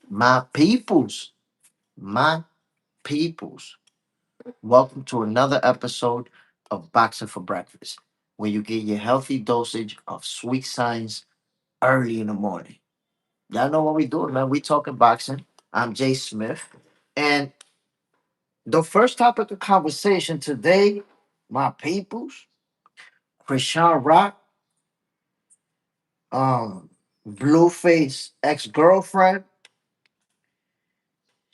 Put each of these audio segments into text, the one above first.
My peoples, my peoples, welcome to another episode of Boxing for Breakfast, where you get your healthy dosage of sweet science early in the morning. Y'all know what we doing, man. We talking boxing. I'm Jay Smith. And the first topic of conversation today, my peoples, Chrisean Rock, um, Blueface ex-girlfriend,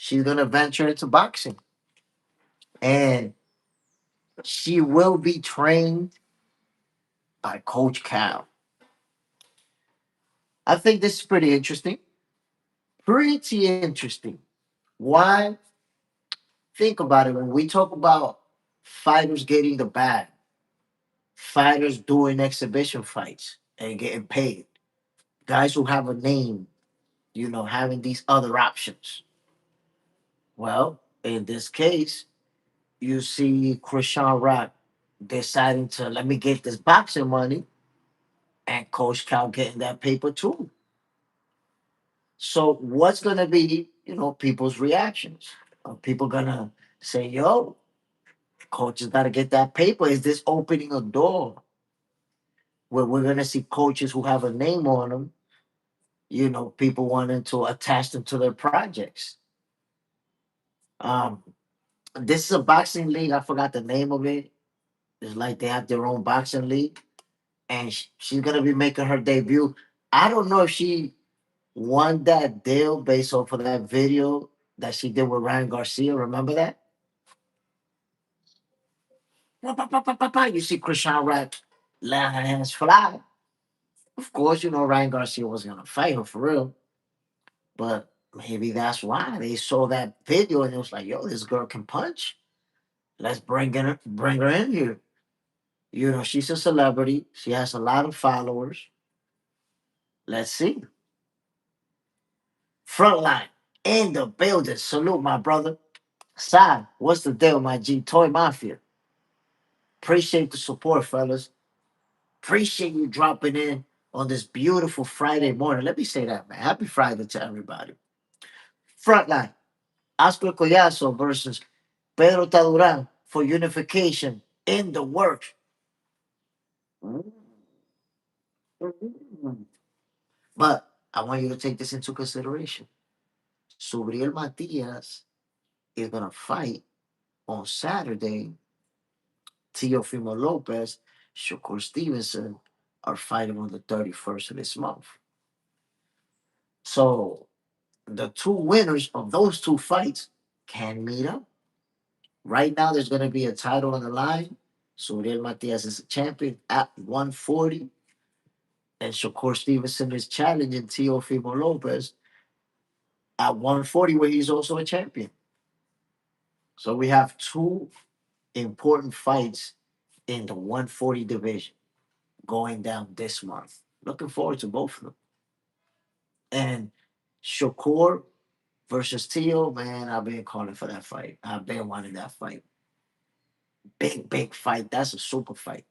she's gonna venture into boxing. And she will be trained by Coach Cal. I think this is pretty interesting. Pretty interesting. Why? Think about it. When we talk about fighters getting the bag, fighters doing exhibition fights and getting paid, guys who have a name, having these other options. Well, in this case, you see Chrisean Rock deciding to let me get this boxing money and Coach Cal getting that paper too. So what's gonna be, people's reactions? Are people gonna say, yo, coaches gotta get that paper? Is this opening a door where we're gonna see coaches who have a name on them, people wanting to attach them to their projects? Um, this is a boxing league. I forgot the name of it. It's like they have their own boxing league, and she's gonna be making her debut. I don't know if she won that deal based off of that video that she did with Ryan Garcia. Remember that? Pa, pa, pa, pa, pa, pa. You see Chrisean Rock let her hands fly. Of course, Ryan Garcia was gonna fight her for real, but maybe that's why they saw that video and it was like, "Yo, this girl can punch. Let's bring her in here." She's a celebrity. She has a lot of followers. Let's see. Frontline in the building. Salute, my brother. Sai, what's the deal, my G? Toy Mafia. Appreciate the support, fellas. Appreciate you dropping in on this beautiful Friday morning. Let me say that, man. Happy Friday to everybody. Frontline, Oscar Collazo versus Pedro Taduran for unification in the works. But I want you to take this into consideration. Subriel Matias is going to fight on Saturday. Teofimo Lopez, Shakur Stevenson are fighting on the 31st of this month. So the two winners of those two fights can meet up. Right now, there's going to be a title on the line. Subriel Matias is a champion at 140, and Shakur Stevenson is challenging Teofimo Lopez at 140, where he's also a champion. So we have two important fights in the 140 division going down this month. Looking forward to both of them. And Shakur versus Teo, man, I've been calling for that fight. I've been wanting that fight. Big, big fight. That's a super fight.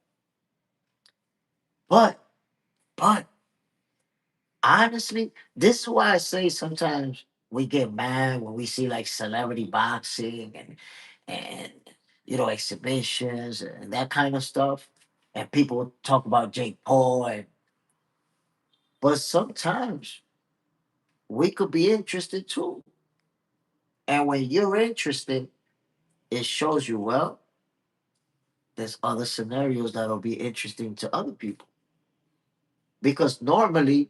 But, but, honestly, this is why I say sometimes we get mad when we see like celebrity boxing and exhibitions and that kind of stuff. And people talk about Jake Paul but sometimes we could be interested too. And when you're interested, it shows you, well, there's other scenarios that'll be interesting to other people. Because normally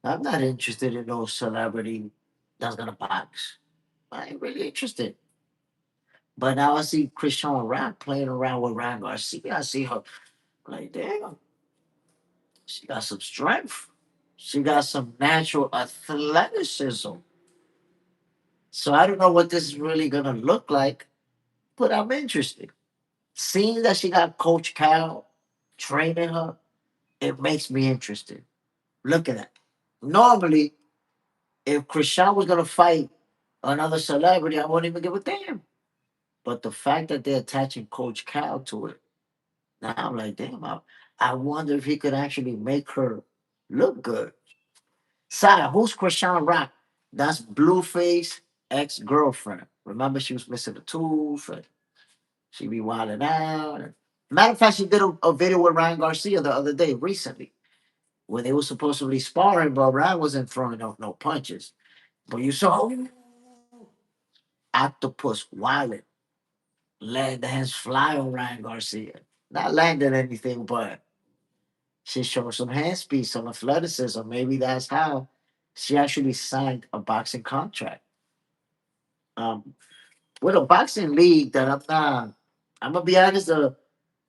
I'm not interested in no celebrity that's gonna box. I ain't really interested. But now I see Chrisean Rock playing around with Ryan Garcia. I see her like, damn, she got some strength. She got some natural athleticism. So I don't know what this is really gonna look like, but I'm interested. Seeing that she got Coach Cal training her, it makes me interested. Look at that. Normally, if Chrisean was gonna fight another celebrity, I wouldn't even give a damn. But the fact that they're attaching Coach Cal to it, now I'm like, damn, I wonder if he could actually make her look good. Sada, who's Chrisean Rock That's Blueface ex girlfriend. Remember, she was missing a tooth and she be wilding out. Matter of fact, she did a video with Ryan Garcia the other day, recently, where they were supposedly sparring, but Ryan wasn't throwing no punches. But you saw Octopus wilding, letting the hands fly on Ryan Garcia. Not landing anything, but she showed some hand speed, some athleticism. Maybe that's how she actually signed a boxing contract. Um, with a boxing league that I'm not. I'm gonna be honest.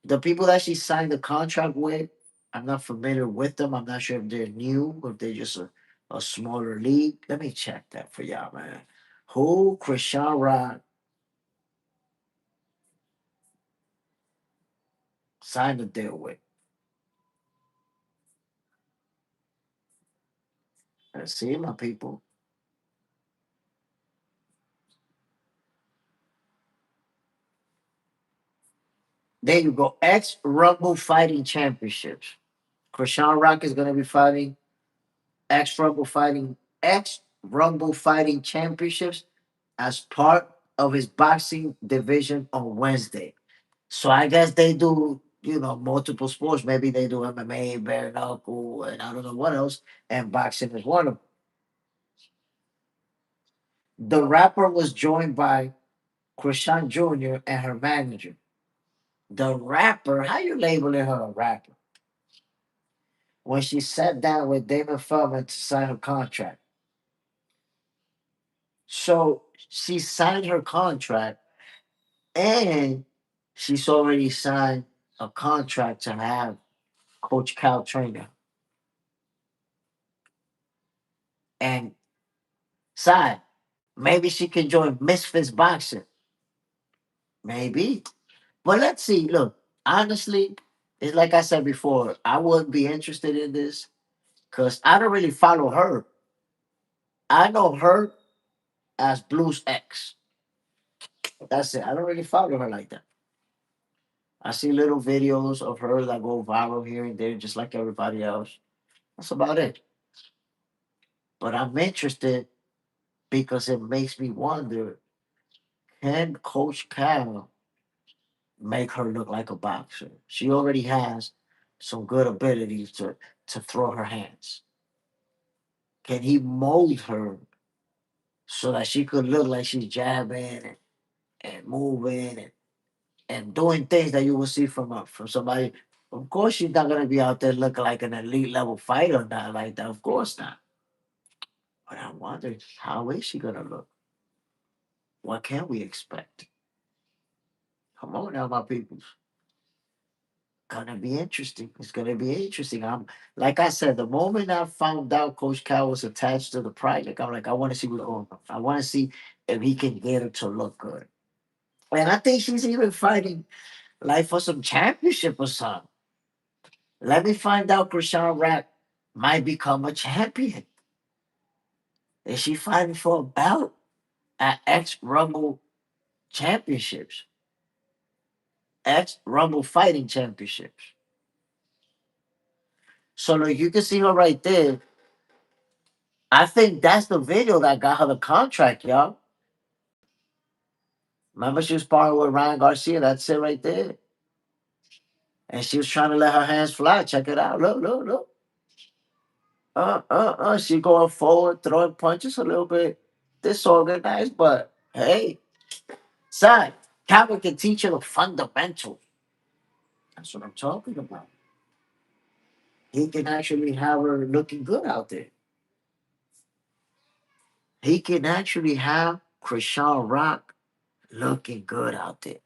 The people that she signed the contract with, I'm not familiar with them. I'm not sure if they're new or if they're just a smaller league. Let me check that for y'all, man. Who Chrisean Rock signed a deal with? Let's see, my people. There you go. Ex Rumble Fighting Championships. Chrisean Rock is gonna be fighting ex Rumble Fighting Championships as part of his boxing division on Wednesday. So I guess they do, multiple sports. Maybe they do MMA, bare knuckle, and I don't know what else. And boxing is one of them. The rapper was joined by Krishan Jr. and her manager. The rapper, how you labeling her a rapper? When she sat down with Damon Feldman to sign her contract. So she signed her contract and she's already signed a contract to have Coach Cal train her. And side, maybe she can join Misfits Boxing. Maybe. But let's see. Look, honestly, it's like I said before, I wouldn't be interested in this because I don't really follow her. I know her as Blues X. That's it. I don't really follow her like that. I see little videos of her that go viral here and there, just like everybody else. That's about it. But I'm interested because it makes me wonder, can Coach Cal make her look like a boxer? She already has some good abilities to throw her hands. Can he mold her so that she could look like she's jabbing and moving and doing things that you will see from somebody? Of course, she's not gonna be out there looking like an elite level fighter, not like that. Of course not. But I wonder, how is she gonna look? What can we expect? Come on now, my peoples. Gonna be interesting. It's gonna be interesting. I'm like I said, the moment I found out Coach Cal was attached to the project, I'm like, I want to see what's going on. I want to see if he can get her to look good. And I think she's even fighting like for some championship or something. Let me find out Krishan Rock might become a champion. Is she fighting for a belt at X Rumble Championships? X Rumble Fighting Championships. So look, you can see her right there. I think that's the video that got her the contract, y'all. Remember, she was partnered with Ryan Garcia. That's it right there. And she was trying to let her hands fly. Check it out. Look, look, look. She going forward, throwing punches a little bit disorganized, but hey, son, Calvin can teach you the fundamentals. That's what I'm talking about. He can actually have her looking good out there. He can actually have Krishan Rock looking good out there.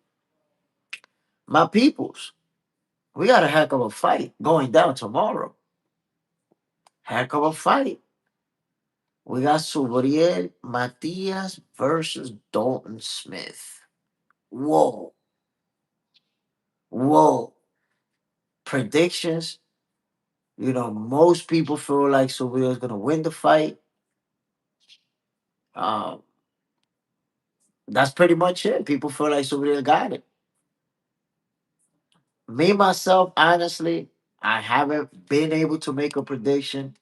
My peoples, we got a heck of a fight going down tomorrow. Heck of a fight. We got Subriel Matias versus Dalton Smith. Whoa. Whoa. Predictions. Most people feel like Subriel is going to win the fight. Um, that's pretty much it. People feel like Subriel got it. Me, myself, honestly, I haven't been able to make a prediction.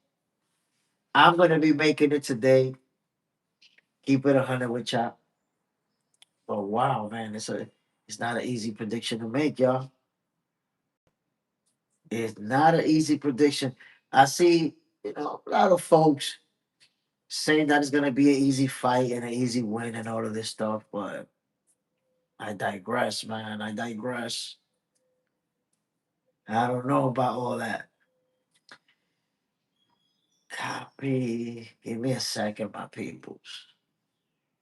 I'm going to be making it today. Keep it 100 with y'all. But wow, man, it's not an easy prediction to make, y'all. It's not an easy prediction. I see, a lot of folks saying that it's gonna be an easy fight and an easy win and all of this stuff, but I digress, man. I digress. I don't know about all that. Copy. Give me a second, my peoples.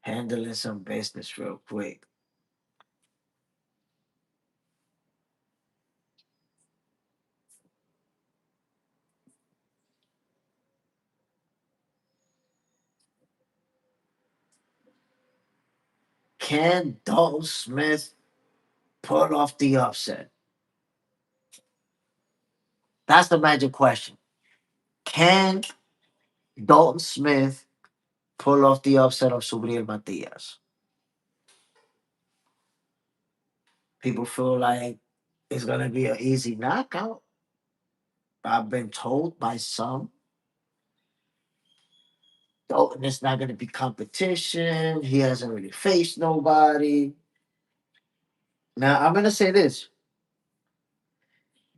Handling some business real quick. Can Dalton Smith pull off the upset? That's the magic question. Can Dalton Smith pull off the upset of Subriel Matias? People feel like it's gonna be an easy knockout. I've been told by some Dalton is not gonna be competition. He hasn't really faced nobody. Now I'm gonna say this.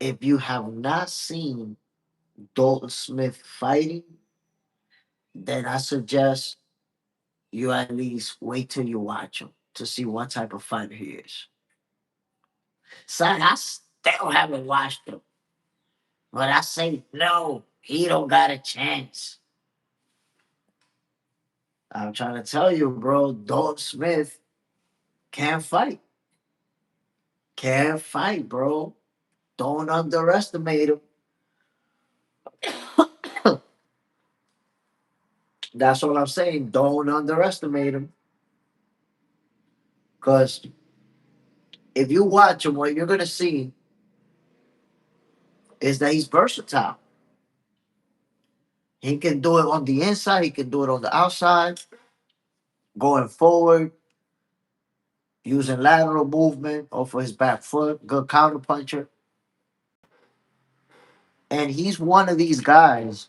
If you have not seen Dalton Smith fighting, then I suggest you at least wait till you watch him to see what type of fighter he is. Son, I still haven't watched him, but I say no, he don't got a chance. I'm trying to tell you, bro, Dalton Smith can't fight. Can't fight, bro. Don't underestimate him. That's what I'm saying. Don't underestimate him. Because if you watch him, what you're going to see is that he's versatile. He can do it on the inside, he can do it on the outside, going forward, using lateral movement off of his back foot, good counter puncher. And he's one of these guys.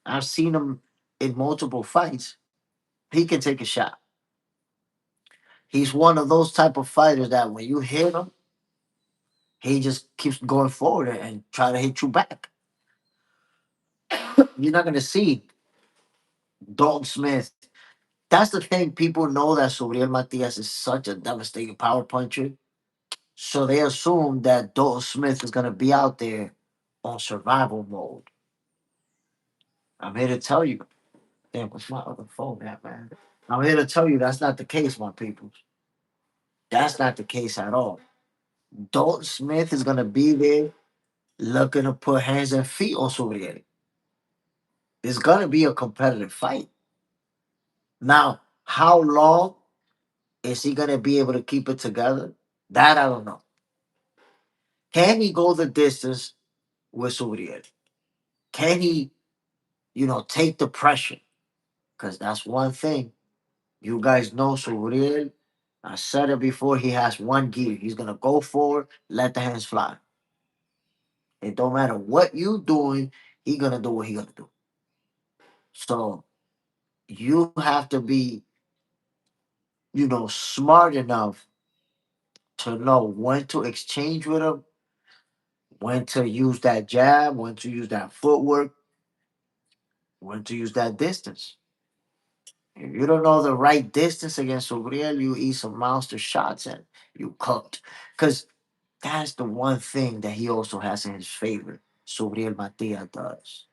I've seen him in multiple fights. He can take a shot. He's one of those type of fighters that when you hit him, he just keeps going forward and try to hit you back. You're not gonna see Dalton Smith. That's the thing. People know that Subriel Matias is such a devastating power puncher. So they assume that Dalton Smith is gonna be out there on survival mode. I'm here to tell you. Damn, what's my other phone at, man? I'm here to tell you that's not the case, my people. That's not the case at all. Dalton Smith is gonna be there looking to put hands and feet on Subriel. It's gonna be a competitive fight. Now, how long is he gonna be able to keep it together? That I don't know. Can he go the distance with Subriel? Can he, take the pressure? Because that's one thing. You guys know Subriel. I said it before, he has one gear. He's gonna go forward, let the hands fly. It don't matter what you doing, he gonna do what he gonna do. So you have to be, smart enough to know when to exchange with him, when to use that jab, when to use that footwork, when to use that distance. If you don't know the right distance against Subriel, you eat some monster shots and you cooked. Because that's the one thing that he also has in his favor. Subriel Matias does.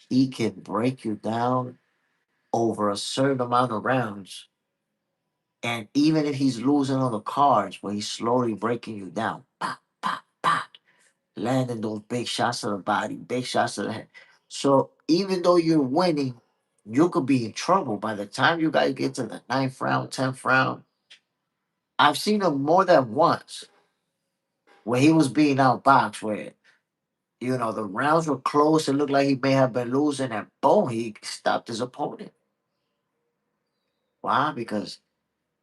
He can break you down over a certain amount of rounds. And even if he's losing on the cards, where he's slowly breaking you down, pop, pop, pop, landing those big shots to the body, big shots to the head. So even though you're winning, you could be in trouble by the time you guys get to the ninth round, 10th round. I've seen him more than once where he was being outboxed, where, the rounds were close. It looked like he may have been losing, and boom, he stopped his opponent. Why? Because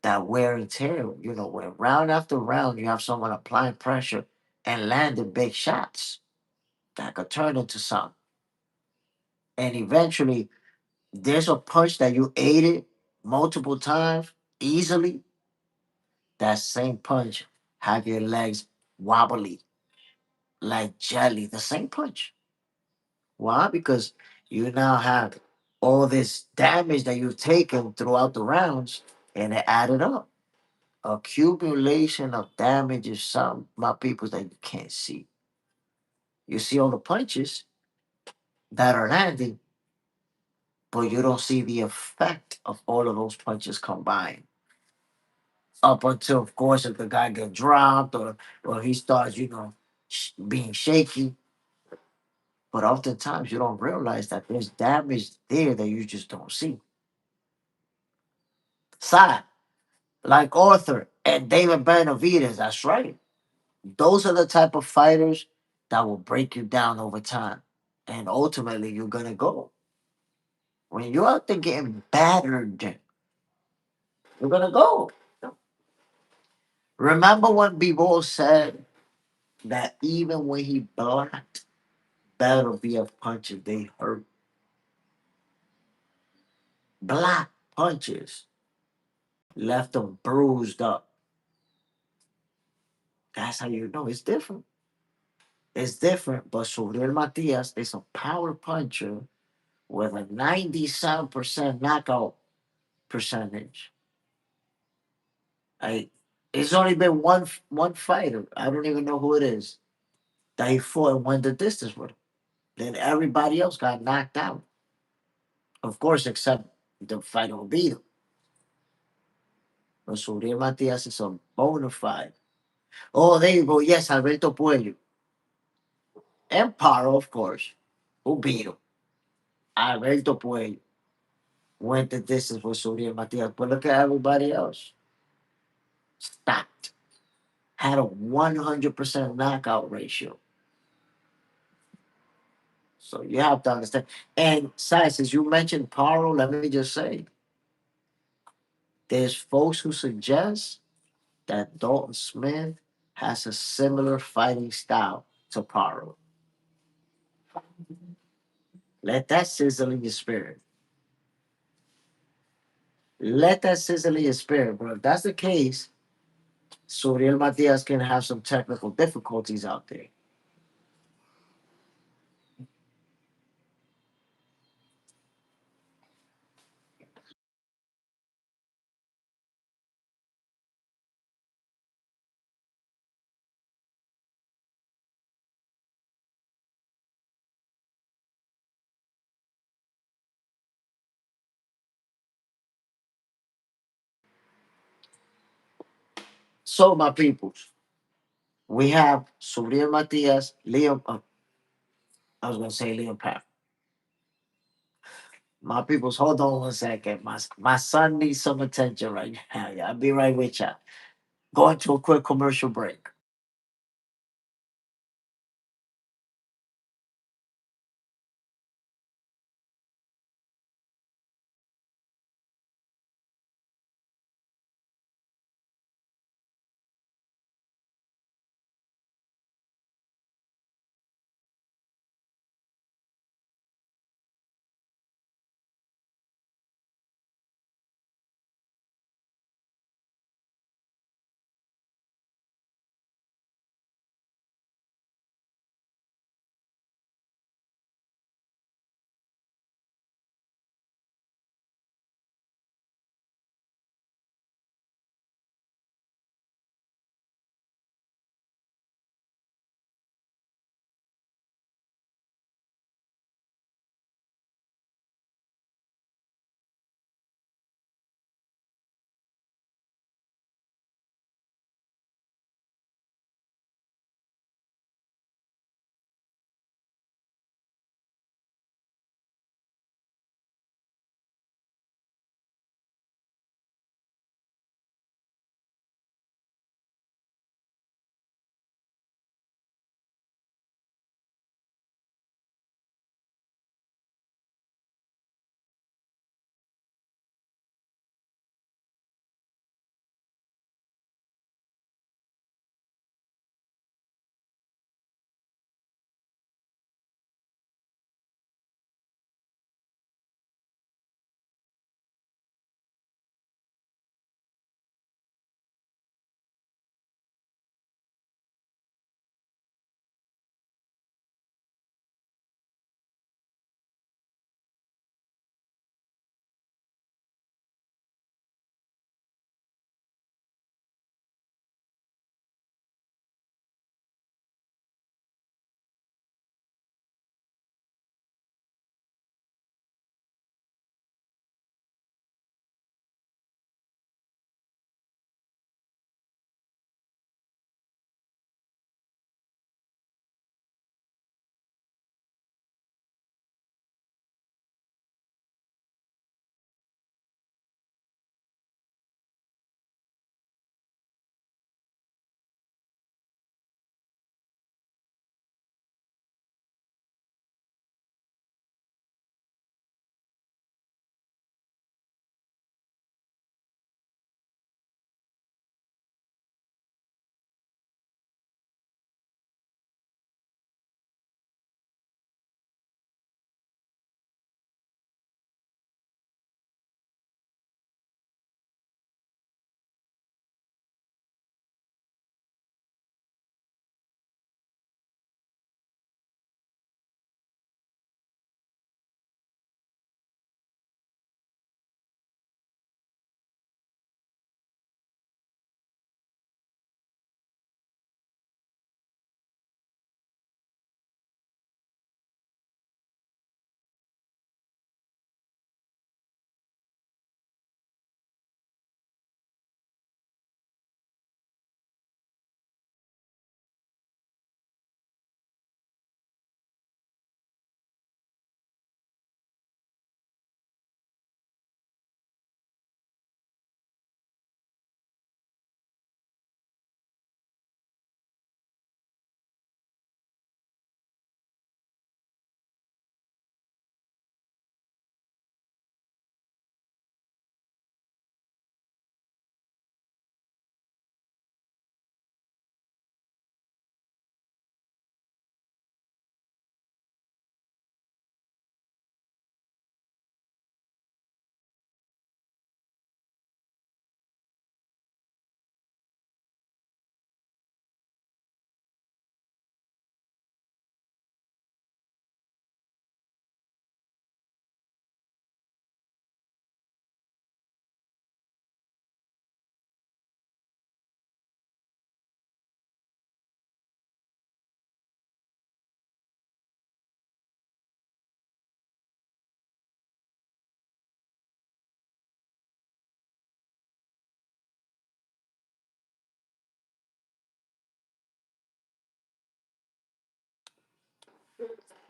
that wear and tear, when round after round you have someone applying pressure and landing big shots that could turn into something. And eventually, There's a punch that you ate it multiple times easily. That same punch have your legs wobbly like jelly. The same punch. Why? Because you now have all this damage that you've taken throughout the rounds, and it added up. Accumulation of damage is some my people that you can't see. You see all the punches that are landing, but you don't see the effect of all of those punches combined. Up until, of course, if the guy get dropped or he starts, being shaky. But oftentimes you don't realize that there's damage there that you just don't see. Side, like Arthur and David Benavidez, that's right. Those are the type of fighters that will break you down over time. And ultimately, you're going to go. When you're out there getting battered, you're going to go. Remember when Bivol said that even when he blocked Battle BF punches, they hurt? Black punches left them bruised up. That's how you know it's different. It's different, but Subriel Matias is a power puncher with a 97% knockout percentage. I, it's only been one fighter. I don't even know who it is that he fought and went the distance with him. Then everybody else got knocked out. Of course, except the fighter who beat him. But Subriel Matias is a bona fide. Oh, there you go. Yes, Alberto Puello. And Paro, of course, who beat him. Alberto Puello went the distance for Subriel Matias. But look at everybody else. Stopped. Had a 100% knockout ratio. So you have to understand. And Sai, since you mentioned Paro, let me just say there's folks who suggest that Dalton Smith has a similar fighting style to Paro. Let that sizzle in your spirit. Let that sizzle in your spirit, bro. If that's the case, Suriel Matias can have some technical difficulties out there. So, my peoples, we have Suriel Matias, Liam. I was gonna say Liam Pat. My peoples, hold on one second. My son needs some attention right now. Yeah, I'll be right with you. Going to a quick commercial break.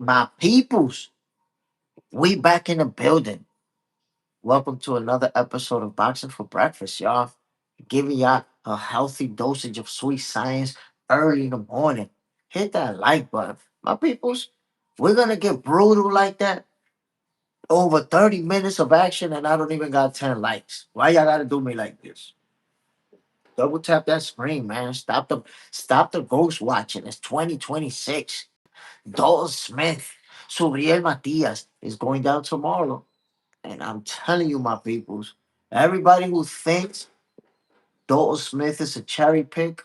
My peoples, we back in the building. Welcome to another episode of Boxing for Breakfast, y'all. Giving y'all a healthy dosage of sweet science early in the morning. Hit that like button. My peoples, we're gonna get brutal like that. Over 30 minutes of action and I don't even got 10 likes. Why y'all gotta do me like this? Double tap that screen, man. Stop the ghost watching. It's 2026. Dalton Smith, Subriel Matias is going down tomorrow. And I'm telling you, my peoples, everybody who thinks Dalton Smith is a cherry pick,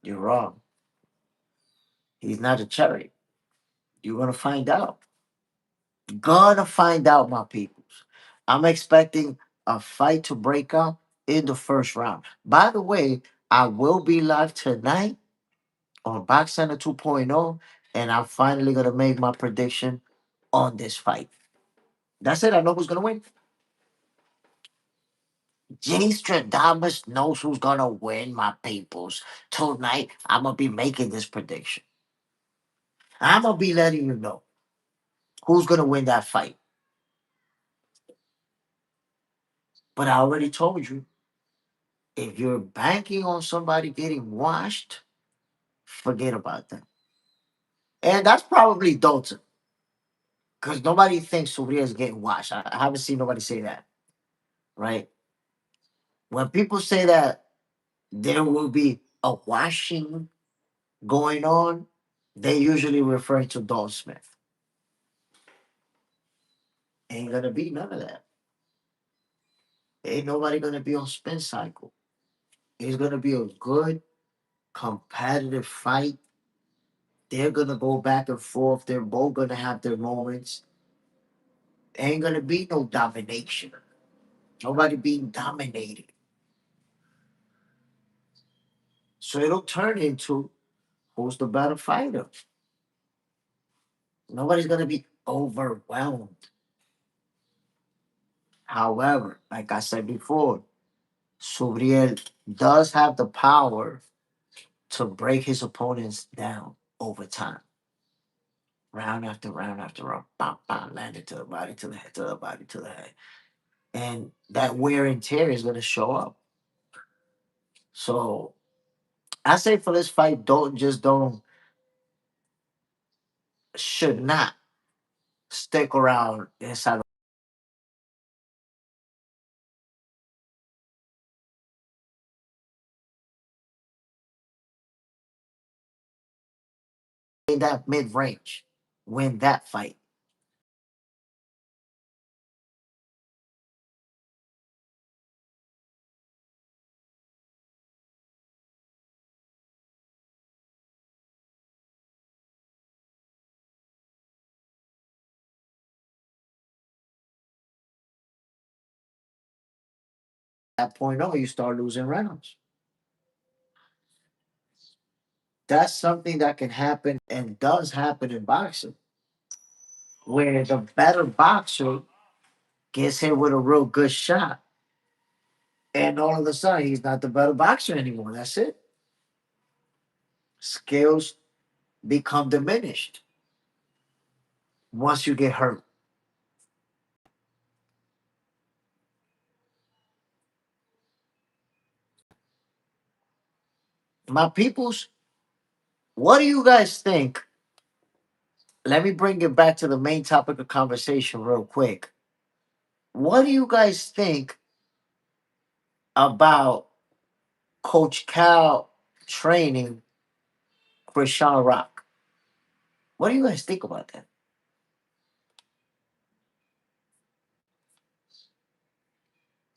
you're wrong. He's not a cherry. You're gonna find out. Gonna find out, my peoples. I'm expecting a fight to break out in the first round. By the way, I will be live tonight on Box Center 2.0, and I'm finally gonna make my prediction on this fight. That's it. I know who's gonna win. Jay Stradamus knows who's gonna win, my peoples. Tonight, I'm gonna be making this prediction. I'm gonna be letting you know who's gonna win that fight. But I already told you, if you're banking on somebody getting washed, forget about that. And that's probably Dalton, because nobody thinks Subriel is getting washed. I haven't seen nobody say that, right? When people say that there will be a washing going on, they usually refer to Dalton Smith. Ain't gonna be none of that. Ain't nobody gonna be on spin cycle. It's gonna be a good competitive fight. They're gonna go back and forth. They're both gonna have their moments. Ain't gonna be no domination. Nobody being dominated. So it'll turn into who's the better fighter. Nobody's gonna be overwhelmed. However, like I said before, Subriel does have the power to break his opponents down over time. Round after round after round, bam, bam, landed to the body, to the head, to the body, to the head. And that wear and tear is going to show up. So I say for this fight, don't, should not stick around inside in that mid range. Win that fight. At that point on, you start losing rounds. That's something that can happen and does happen in boxing, where the better boxer gets hit with a real good shot, and all of a sudden he's not the better boxer anymore. That's it. Skills become diminished once you get hurt. My peoples, what do you guys think? Let me bring it back to the main topic of conversation real quick. What do you guys think about Coach Cal training Chrisean Rock? What do you guys think about that?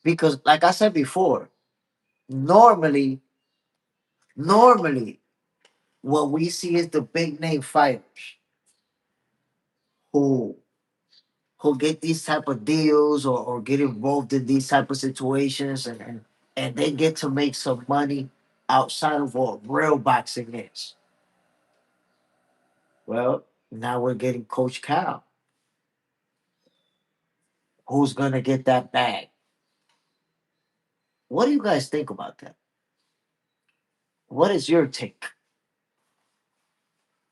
Because, like I said before, normally, normally, what we see is the big name fighters who get these type of deals or get involved in these type of situations and they get to make some money outside of what real boxing is. Well, now we're getting Coach Cal, who's gonna get that bag. What do you guys think about that? What is your take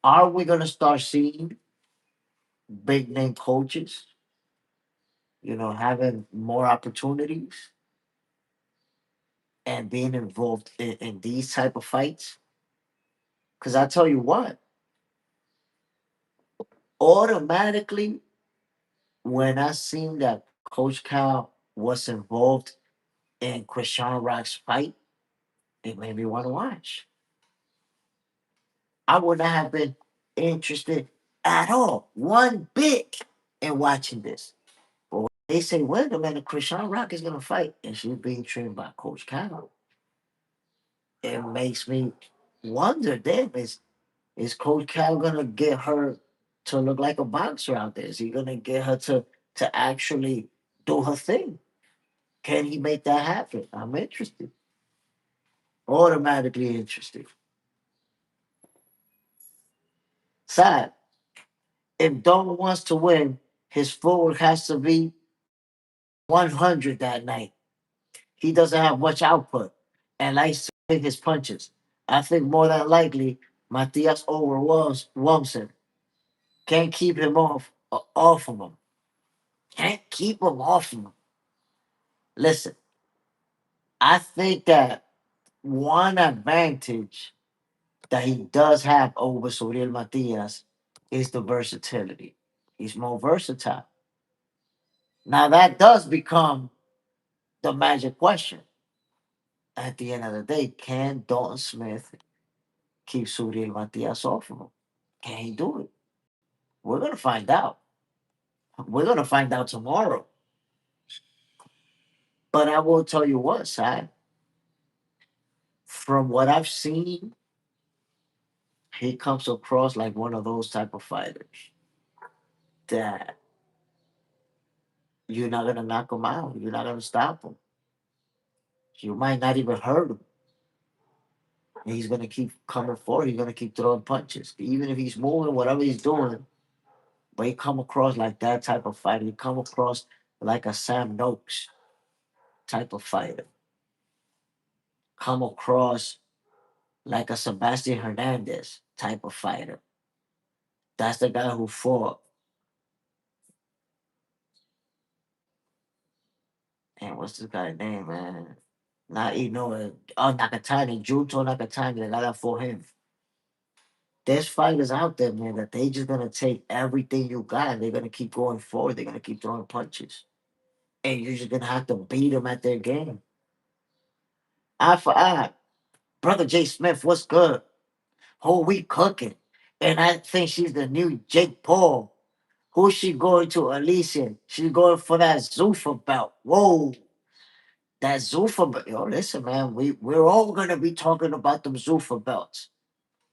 Are we gonna start seeing big name coaches, having more opportunities and being involved in these type of fights? Because I tell you what, automatically when I seen that Coach Cal was involved in Chrisean Rock's fight, it made me want to watch. I would not have been interested at all, one bit, in watching this. But when they say, wait a minute, Chrisean Rock is gonna fight, and she's being trained by Coach Cal, it makes me wonder then is Coach Cal gonna get her to look like a boxer out there? Is he gonna get her to actually do her thing? Can he make that happen? I'm interested. Automatically interested. Sad. If Don wants to win, his footwork has to be 100 that night. He doesn't have much output and likes to hit his punches. I think more than likely Matias overwhelms him. Can't keep him off of him. Can't keep him off of him. Listen, I think that one advantage that he does have over Subriel Matias is the versatility. He's more versatile. Now that does become the magic question. At the end of the day, can Dalton Smith keep Subriel Matias off of him? Can he do it? We're gonna find out. We're gonna find out tomorrow. But I will tell you what, Sai, from what I've seen, he comes across like one of those type of fighters that you're not gonna knock him out. You're not gonna stop him. You might not even hurt him. And he's gonna keep coming forward. He's gonna keep throwing punches, even if he's moving, whatever he's doing. But he come across like that type of fighter. He come across like a Sam Noakes type of fighter. Come across like a Sebastian Hernandez type of fighter. That's the guy who fought. And what's this guy's name, man? Not Nakatani, Juto Nakatani, the guy that fought him. There's fighters out there, man, that they just gonna take everything you got and they're gonna keep going forward. They're gonna keep throwing punches. And you're just gonna have to beat them at their game. Eye for eye. Brother Jay Smith, what's good? Whole week cooking. And I think she's the new Jake Paul. Who's she going to? Alicia. She's going for that Zuffa belt. Whoa. That Zuffa belt. Yo, listen, man, we're all gonna be talking about them Zuffa belts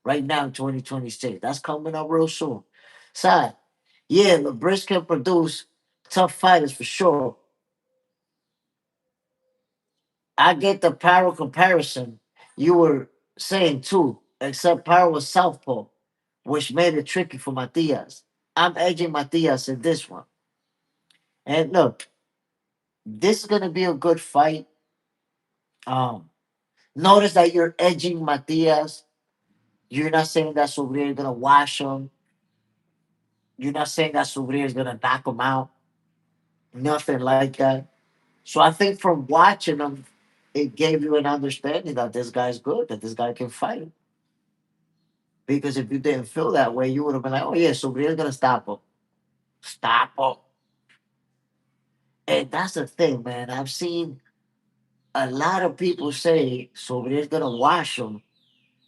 right now in 2026. That's coming up real soon. Side, yeah, LeBris can produce tough fighters for sure. I get the power comparison you were saying too, except power was southpaw, which made it tricky for Matias. I'm edging Matias in this one. And look, this is gonna be a good fight. Um, Notice that you're edging Matias. You're not saying that Subriel is gonna wash him. You're not saying that Subriel is gonna knock him out. Nothing like that. So I think from watching him, it gave you an understanding that this guy's good, that this guy can fight. Because if you didn't feel that way, you would have been like, oh yeah, Subriel's gonna stop him. Stop him. And that's the thing, man. I've seen a lot of people say Subriel's gonna wash him.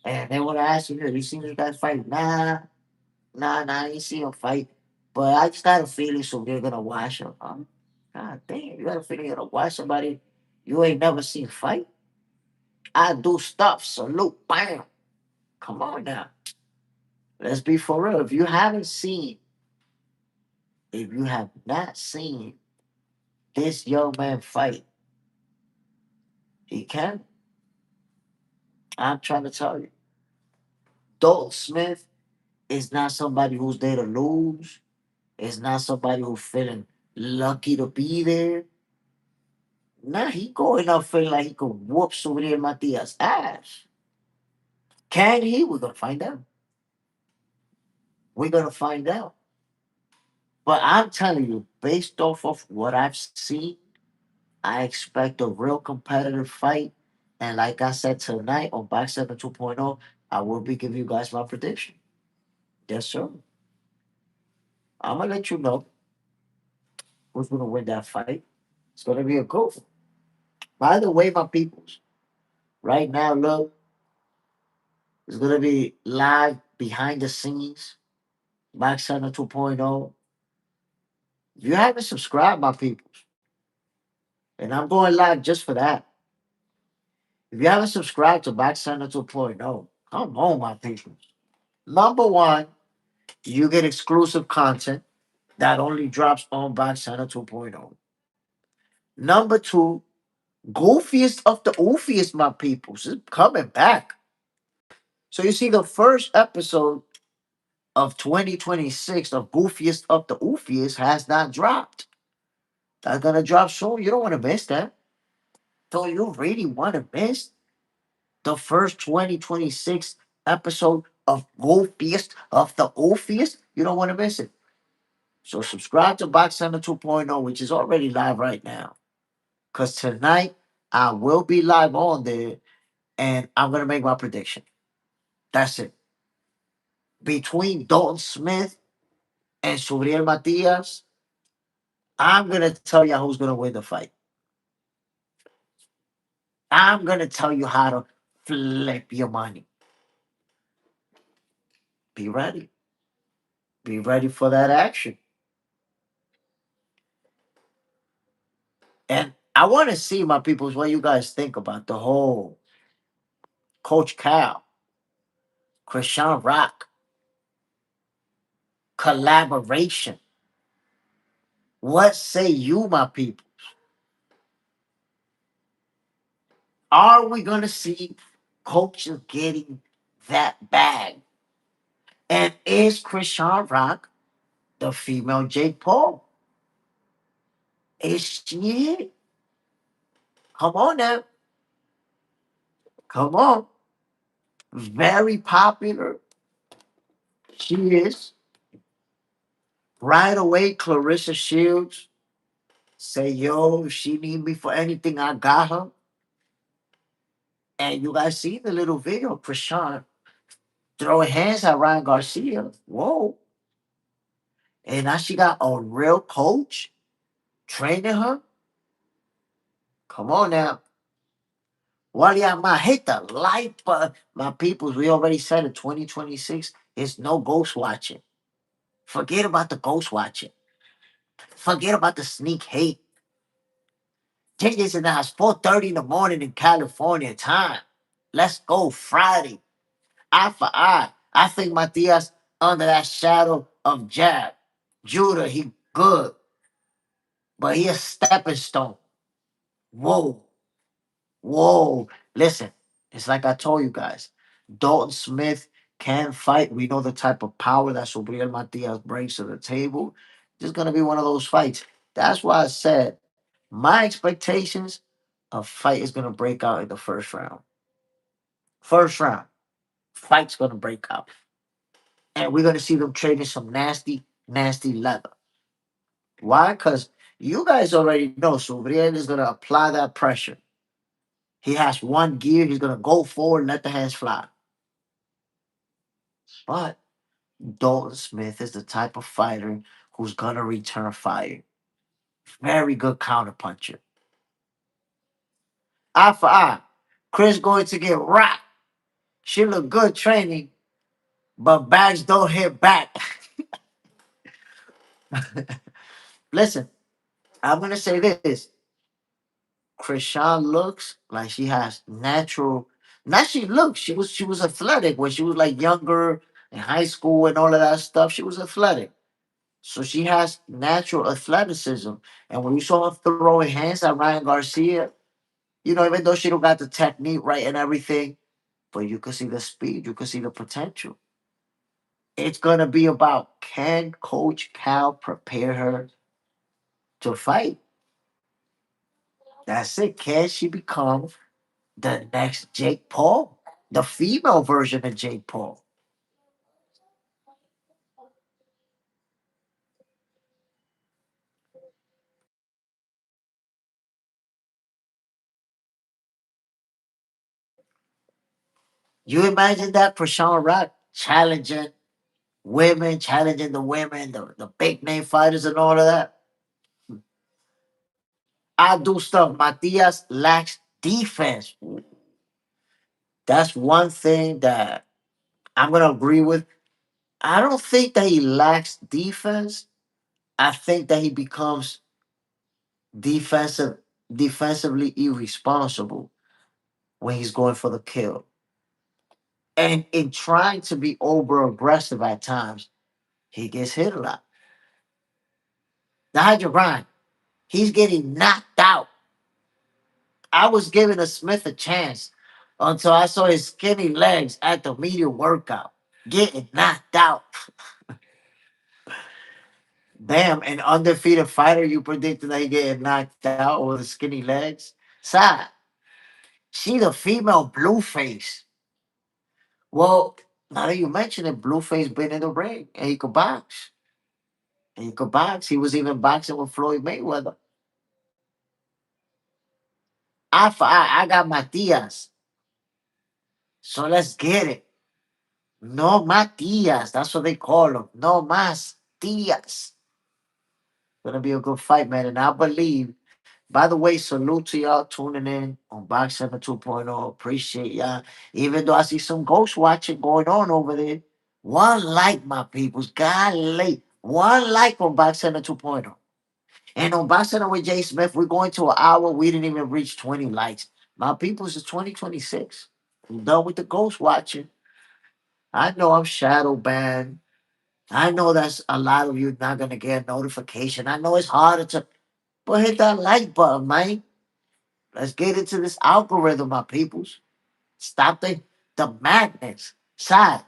And they want to ask you, have you seen this guy fight? Nah, I ain't seen him fight. But I just got a feeling Subriel's gonna wash him. God damn, you got a feeling you're gonna watch somebody you ain't never seen fight? I do stuff, salute, bam. Come on now. Let's be for real. If you have not seen this young man fight, he can. I'm trying to tell you. Dalton Smith is not somebody who's there to lose. It's not somebody who's feeling lucky to be there. Nah, he going up feeling like he could whoop Subriel Matias' ass. Can he? We're gonna find out. We're gonna find out. But I'm telling you, based off of what I've seen, I expect a real competitive fight. And like I said tonight on Box 7 2.0, I will be giving you guys my prediction. Yes, sir. I'm gonna let you know who's gonna win that fight. It's gonna be a good one. By the way, my peoples, right now, look, it's gonna be live behind the scenes, Box 7 2.0. If you haven't subscribed, my peoples, and I'm going live just for that. If you haven't subscribed to Box Center 2.0, come on, my peoples. Number one, you get exclusive content that only drops on Box Center 2.0. Number two, goofiest of the oofiest, my peoples, is coming back. So you see, the first episode of 2026 of Goofiest of the Oofiest has not dropped. That's gonna drop soon. You don't want to miss that. So you really want to miss the first 2026 episode of Goofiest of the Oofiest? You don't want to miss it. So subscribe to Box Center 2.0, which is already live right now. Because tonight I will be live on there and I'm gonna make my prediction. That's it. Between Dalton Smith and Subriel Matias, I'm gonna tell you who's gonna win the fight. I'm gonna tell you how to flip your money. Be ready. Be ready for that action. And I want to see, my peoples, what you guys think about the whole Coach Cal, Chrisean Rock collaboration. What say you, my people? Are we gonna see coaches getting that bag? And is Chrisean Rock the female Jake Paul? Is she it? Come on now. Come on. Very popular. She is. Right away, Clarissa Shields say, yo, if she need me for anything, I got her. And you guys see the little video of Krishan throwing hands at Ryan Garcia. Whoa. And now she got a real coach training her. Come on now. Waliama, hit the like button. My peoples, we already said in 2026, it's no ghost watching. Forget about the ghost watching. Forget about the sneak hate. Take this in the house, 4:30 in the morning in California time. Let's go Friday. Eye for eye. I think Matias under that shadow of Jab. Judah, he good, but he a stepping stone. Whoa, whoa. Listen, it's like I told you guys. Dalton Smith can fight. We know the type of power that Subriel Matias brings to the table. This is gonna be one of those fights. That's why I said my expectations, a fight is gonna break out in the first round. First round, fight's gonna break out. And we're gonna see them trading some nasty, nasty leather. Why? Because you guys already know Subriel is gonna apply that pressure. He has one gear, he's gonna go forward, let the hands fly. But Dalton Smith is the type of fighter who's gonna return fire. Very good counterpuncher. Eye for eye. Chris going to get rocked. She look good training, but bags don't hit back. Listen, I'm gonna say this. Krishan looks like she has natural. Not she looks. She was athletic when she was like younger in high school and all of that stuff. She was athletic, so she has natural athleticism. And when you saw her throwing hands at Ryan Garcia, even though she don't got the technique right and everything, but you can see the speed. You can see the potential. It's gonna be about, can Coach Cal prepare her to fight? That's it. Can she become the next Jake Paul, the female version of Jake Paul? You imagine that Chrisean Rock challenging women, challenging the women, the big name fighters and all of that. I do stuff. Matias lacks defense. That's one thing that I'm gonna agree with. I don't think that he lacks defense. I think that he becomes defensive defensively irresponsible when he's going for the kill. And in trying to be over aggressive at times, he gets hit a lot. Now how'd you grind? He's getting knocked out. I was giving a Smith a chance until I saw his skinny legs at the media workout getting knocked out. Damn, an undefeated fighter, you predicted that he getting knocked out with the skinny legs? Side, she the female Blueface. Well, now that you mention it, Blueface been in the ring and he could box. And he could box. He was even boxing with Floyd Mayweather. I got Matias. So let's get it. No Matias. That's what they call him. No más Diaz. Gonna be a good fight, man. And I believe, by the way, salute to y'all tuning in on Box 7 2.0. Appreciate y'all. Even though I see some ghost watching going on over there. One like, my peoples. Golly. One like on Box 7 2.0. And on Box 7 with Jay Smith, we're going to an hour. We didn't even reach 20 likes. My peoples is 2026. I'm done with the ghost watching. I know I'm shadow banned. I know that's a lot of you not gonna get a notification. I know it's harder to, but hit that like button, man. Let's get into this algorithm, my peoples. Stop the madness. Sad.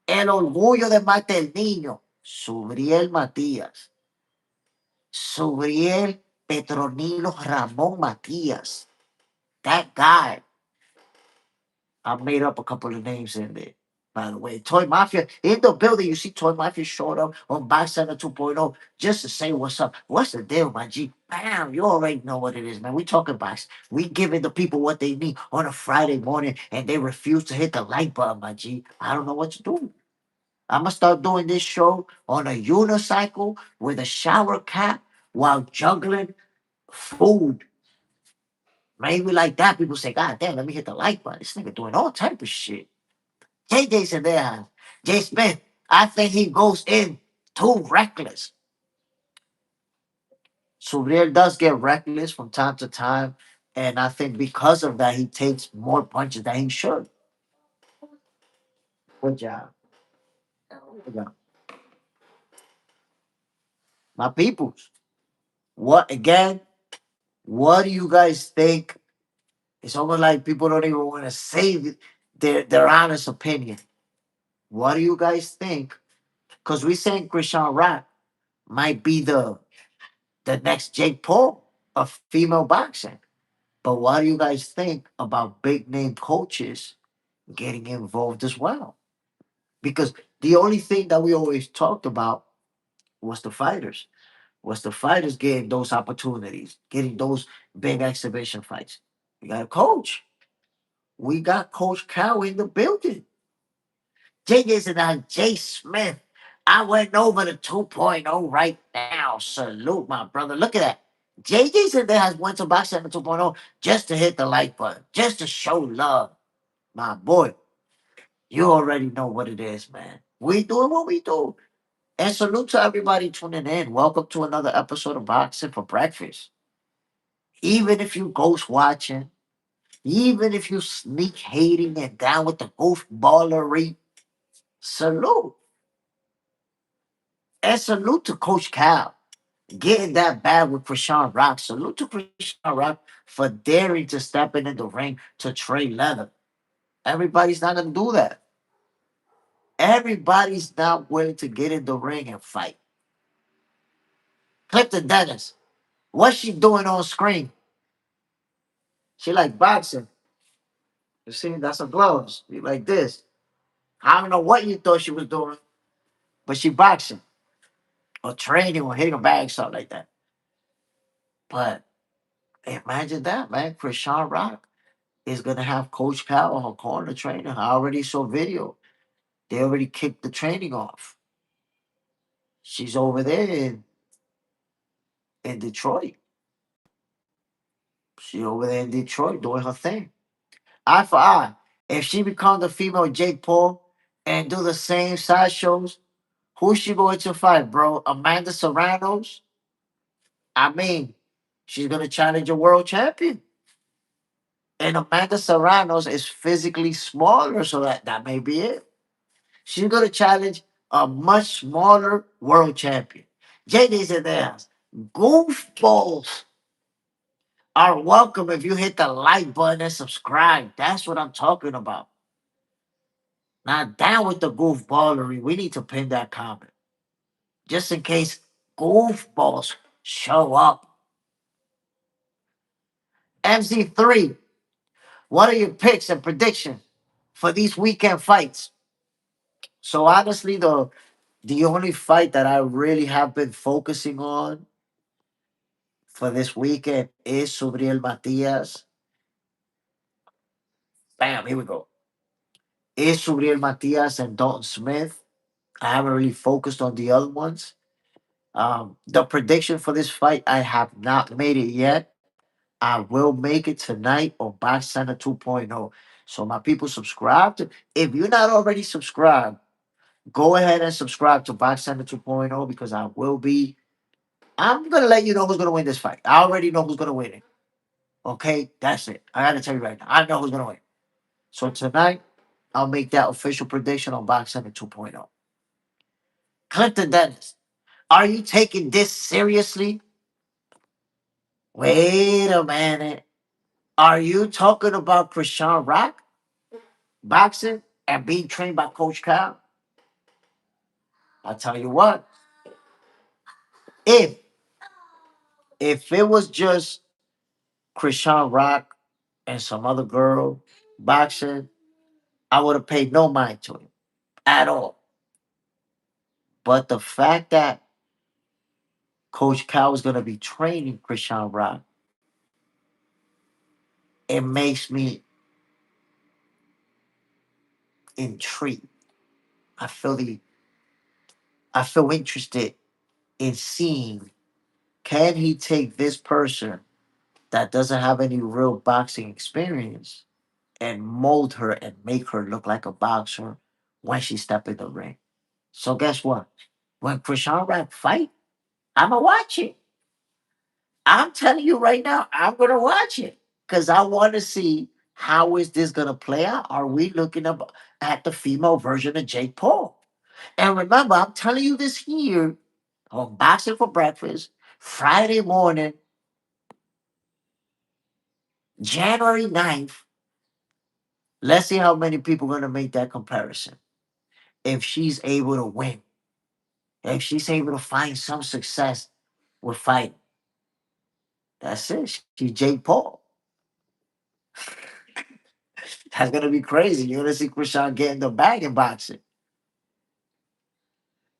El orgullo de mate el niño. Subriel Matias. Subriel Petronilo Ramon Matias. That guy. I made up a couple of names in there. By the way, Toy Mafia in the building. You see Toy Mafia showed up on Box Center 2.0 just to say what's up. What's the deal, my G? Bam, you already know what it is, man. We talking box. We giving the people what they need on a Friday morning and they refuse to hit the like button, my G. I don't know what to do. I'm going to start doing this show on a unicycle with a shower cap while juggling food. Maybe like that. People say, God damn, let me hit the like button. This nigga doing all type of shit. JJ's in there. Jay Smith, I think he goes in too reckless. Subriel does get reckless from time to time. And I think because of that, he takes more punches than he should. Good job. Good job. My peoples. What again? What do you guys think? It's almost like people don't even want to say their honest opinion. What do you guys think? Because we saying Chrisean Rock might be the next Jake Paul of female boxing. But what do you guys think about big name coaches getting involved as well? Because the only thing that we always talked about was the fighters. Was the fighters getting those opportunities, getting those big exhibition fights. We got a coach. We got Coach Cow in the building. JJ's and I, Jay Smith. I went over to 2.0 right now. Salute, my brother. Look at that. JJ's in there has went to Box 7 2.0 just to hit the like button, just to show love. My boy, you already know what it is, man. We doing what we do. And salute to everybody tuning in. Welcome to another episode of Boxing for Breakfast. Even if you ghost watching, even if you sneak hating and down with the goofballery, salute. And salute to Coach Cal. Getting that bad with Chrisean Rock. Salute to Chrisean Rock for daring to step in the ring to trade leather. Everybody's not going to do that. Everybody's not willing to get in the ring and fight. Clifton Dennis, what's she doing on screen? She like boxing. You see, that's her gloves. Be like this. I don't know what you thought she was doing, but she boxing or training or hitting a bag, something like that. But imagine that, man. Chrisean Rock. is gonna have Coach Cal on her corner trainer. I already saw video. They already kicked the training off. She's over there in Detroit. She over there in Detroit doing her thing. Eye for eye. If she becomes the female Jake Paul and do the same side shows, who's she going to fight, bro? Amanda Serrano's? I mean, she's gonna challenge a world champion. And Amanda Serrano's is physically smaller, so that may be it. She's gonna challenge a much smaller world champion. JD's in there. Goofballs are welcome if you hit the like button and subscribe. That's what I'm talking about. Not down with the goofballery. We need to pin that comment. Just in case goofballs show up. MC3, what are your picks and predictions for these weekend fights? So honestly, the only fight that I really have been focusing on for this weekend is Subriel Matias. Bam, here we go. Is Subriel Matias and Dalton Smith. I haven't really focused on the other ones. The prediction for this fight, I have not made it yet. I will make it tonight on Box Center 2.0. So my people subscribe to. If you're not already subscribed, go ahead and subscribe to Box Center 2.0 because I will be. I'm gonna let you know who's gonna win this fight. I already know who's gonna win it. Okay, that's it. I gotta tell you right now. I know who's gonna win. So tonight, I'll make that official prediction on Box Center 2.0. Clinton Dennis, are you taking this seriously? Wait a minute. Are you talking about Chrisean Rock boxing and being trained by Coach Cal? I'll tell you what. If if it was just Chrisean Rock and some other girl boxing, I would have paid no mind to it at all. But the fact that Coach Cal is going to be training Chrisean Rock, it makes me intrigued. I feel the I feel interested in seeing, can he take this person that doesn't have any real boxing experience and mold her and make her look like a boxer when she step in the ring. So guess what? When Chrisean Rock fight, I'ma watch it. I'm telling you right now, I'm gonna watch it because I want to see how is this gonna play out. Are we looking up at the female version of Jake Paul? And remember, I'm telling you this here on Boxing for Breakfast, Friday morning, January 9th. Let's see how many people are gonna make that comparison. If she's able to win, if she's able to find some success with fighting, that's it. She's Jake Paul. That's gonna be crazy. You're gonna see Chrisean getting the bag in boxing.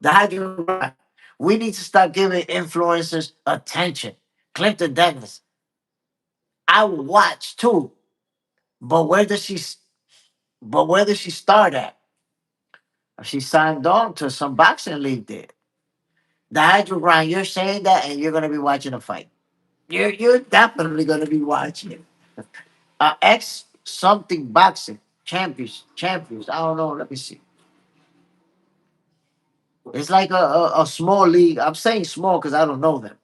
The Hydro, we need to start giving influencers attention. Clinton Douglas, I will watch too, but where does she start at? She signed on to some boxing league there. The Hydro Grind, you're saying that, and you're gonna be watching a fight. You're definitely gonna be watching it. Ex something boxing champions. I don't know. Let me see. It's like a small league. I'm saying small because I don't know them.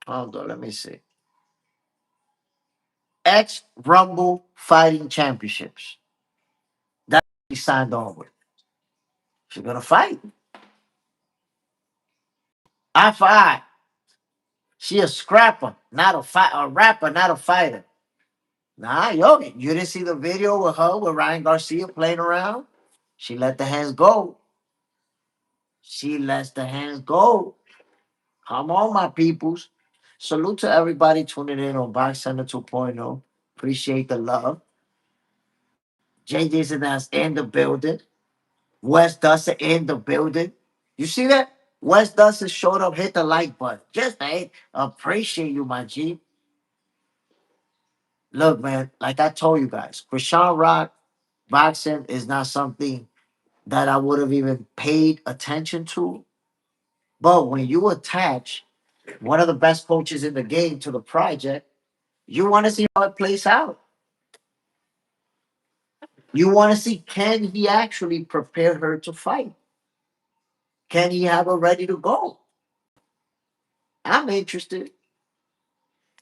Hold on, let me see. Ex Rumble Fighting Championships. That's what she signed on with. She's gonna fight. Eye for eye. She a scrapper, not a fight. A rapper, not a fighter. Nah, yo, you didn't see the video with her with Ryan Garcia playing around. She let the hands go. She lets the hands go. Come on, my peoples. Salute to everybody tuning in on Box Center 2.0. Appreciate the love. JJ's in us in the building. Wes Dustin in the building. You see that? Wes Dustin showed up, hit the like button. Just hey, appreciate you, my G. Look, man, like I told you guys, Chrisean Rock boxing is not something that I would have even paid attention to. But when you attach one of the best coaches in the game to the project, you want to see how it plays out. You want to see, can he actually prepare her to fight? Can he have her ready to go? I'm interested.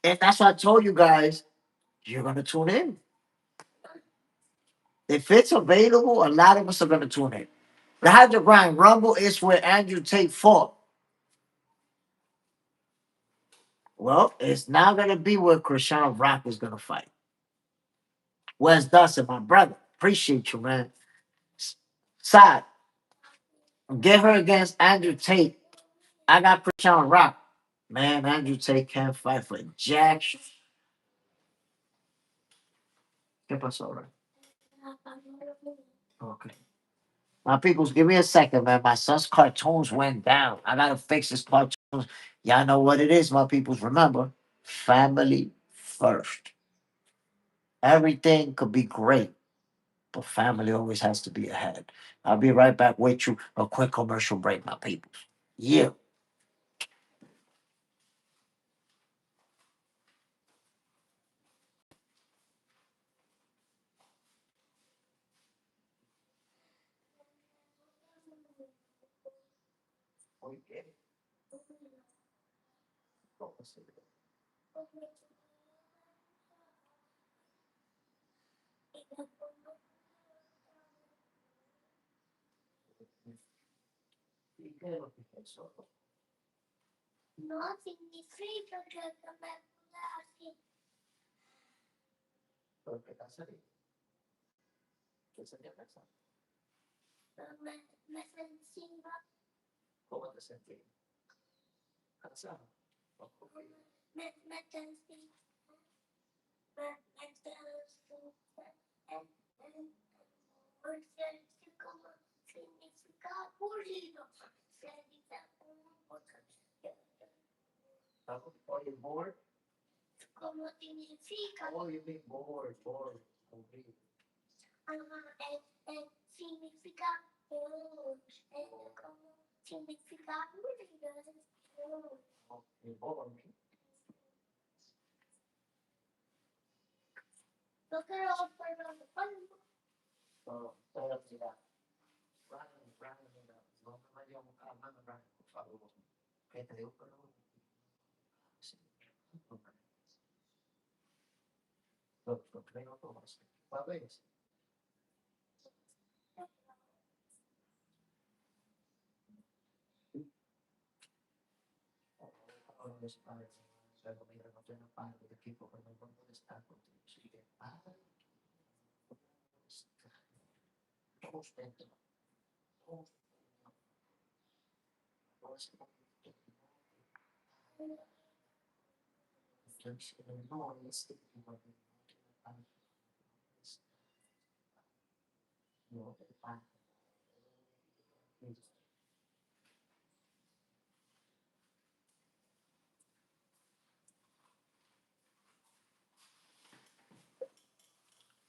And that's why I told you guys, you're going to tune in. If it's available, a lot of us are going to tune in. The Hydro Grind Rumble is where Andrew Tate fought. Well, it's now going to be where Chrisean Rock is going to fight. Wes Dustin, my brother. Appreciate you, man. Side, get her against Andrew Tate. I got Chrisean Rock. Man, Andrew Tate can't fight for jack. ¿Qué pasó, right? Okay. My peoples, give me a second, man. My son's cartoons went down. I gotta fix his cartoons. Y'all know what it is, my peoples. Remember, family first. Everything could be great, but family always has to be ahead. I'll be right back with you. A quick commercial break, my peoples. Yeah.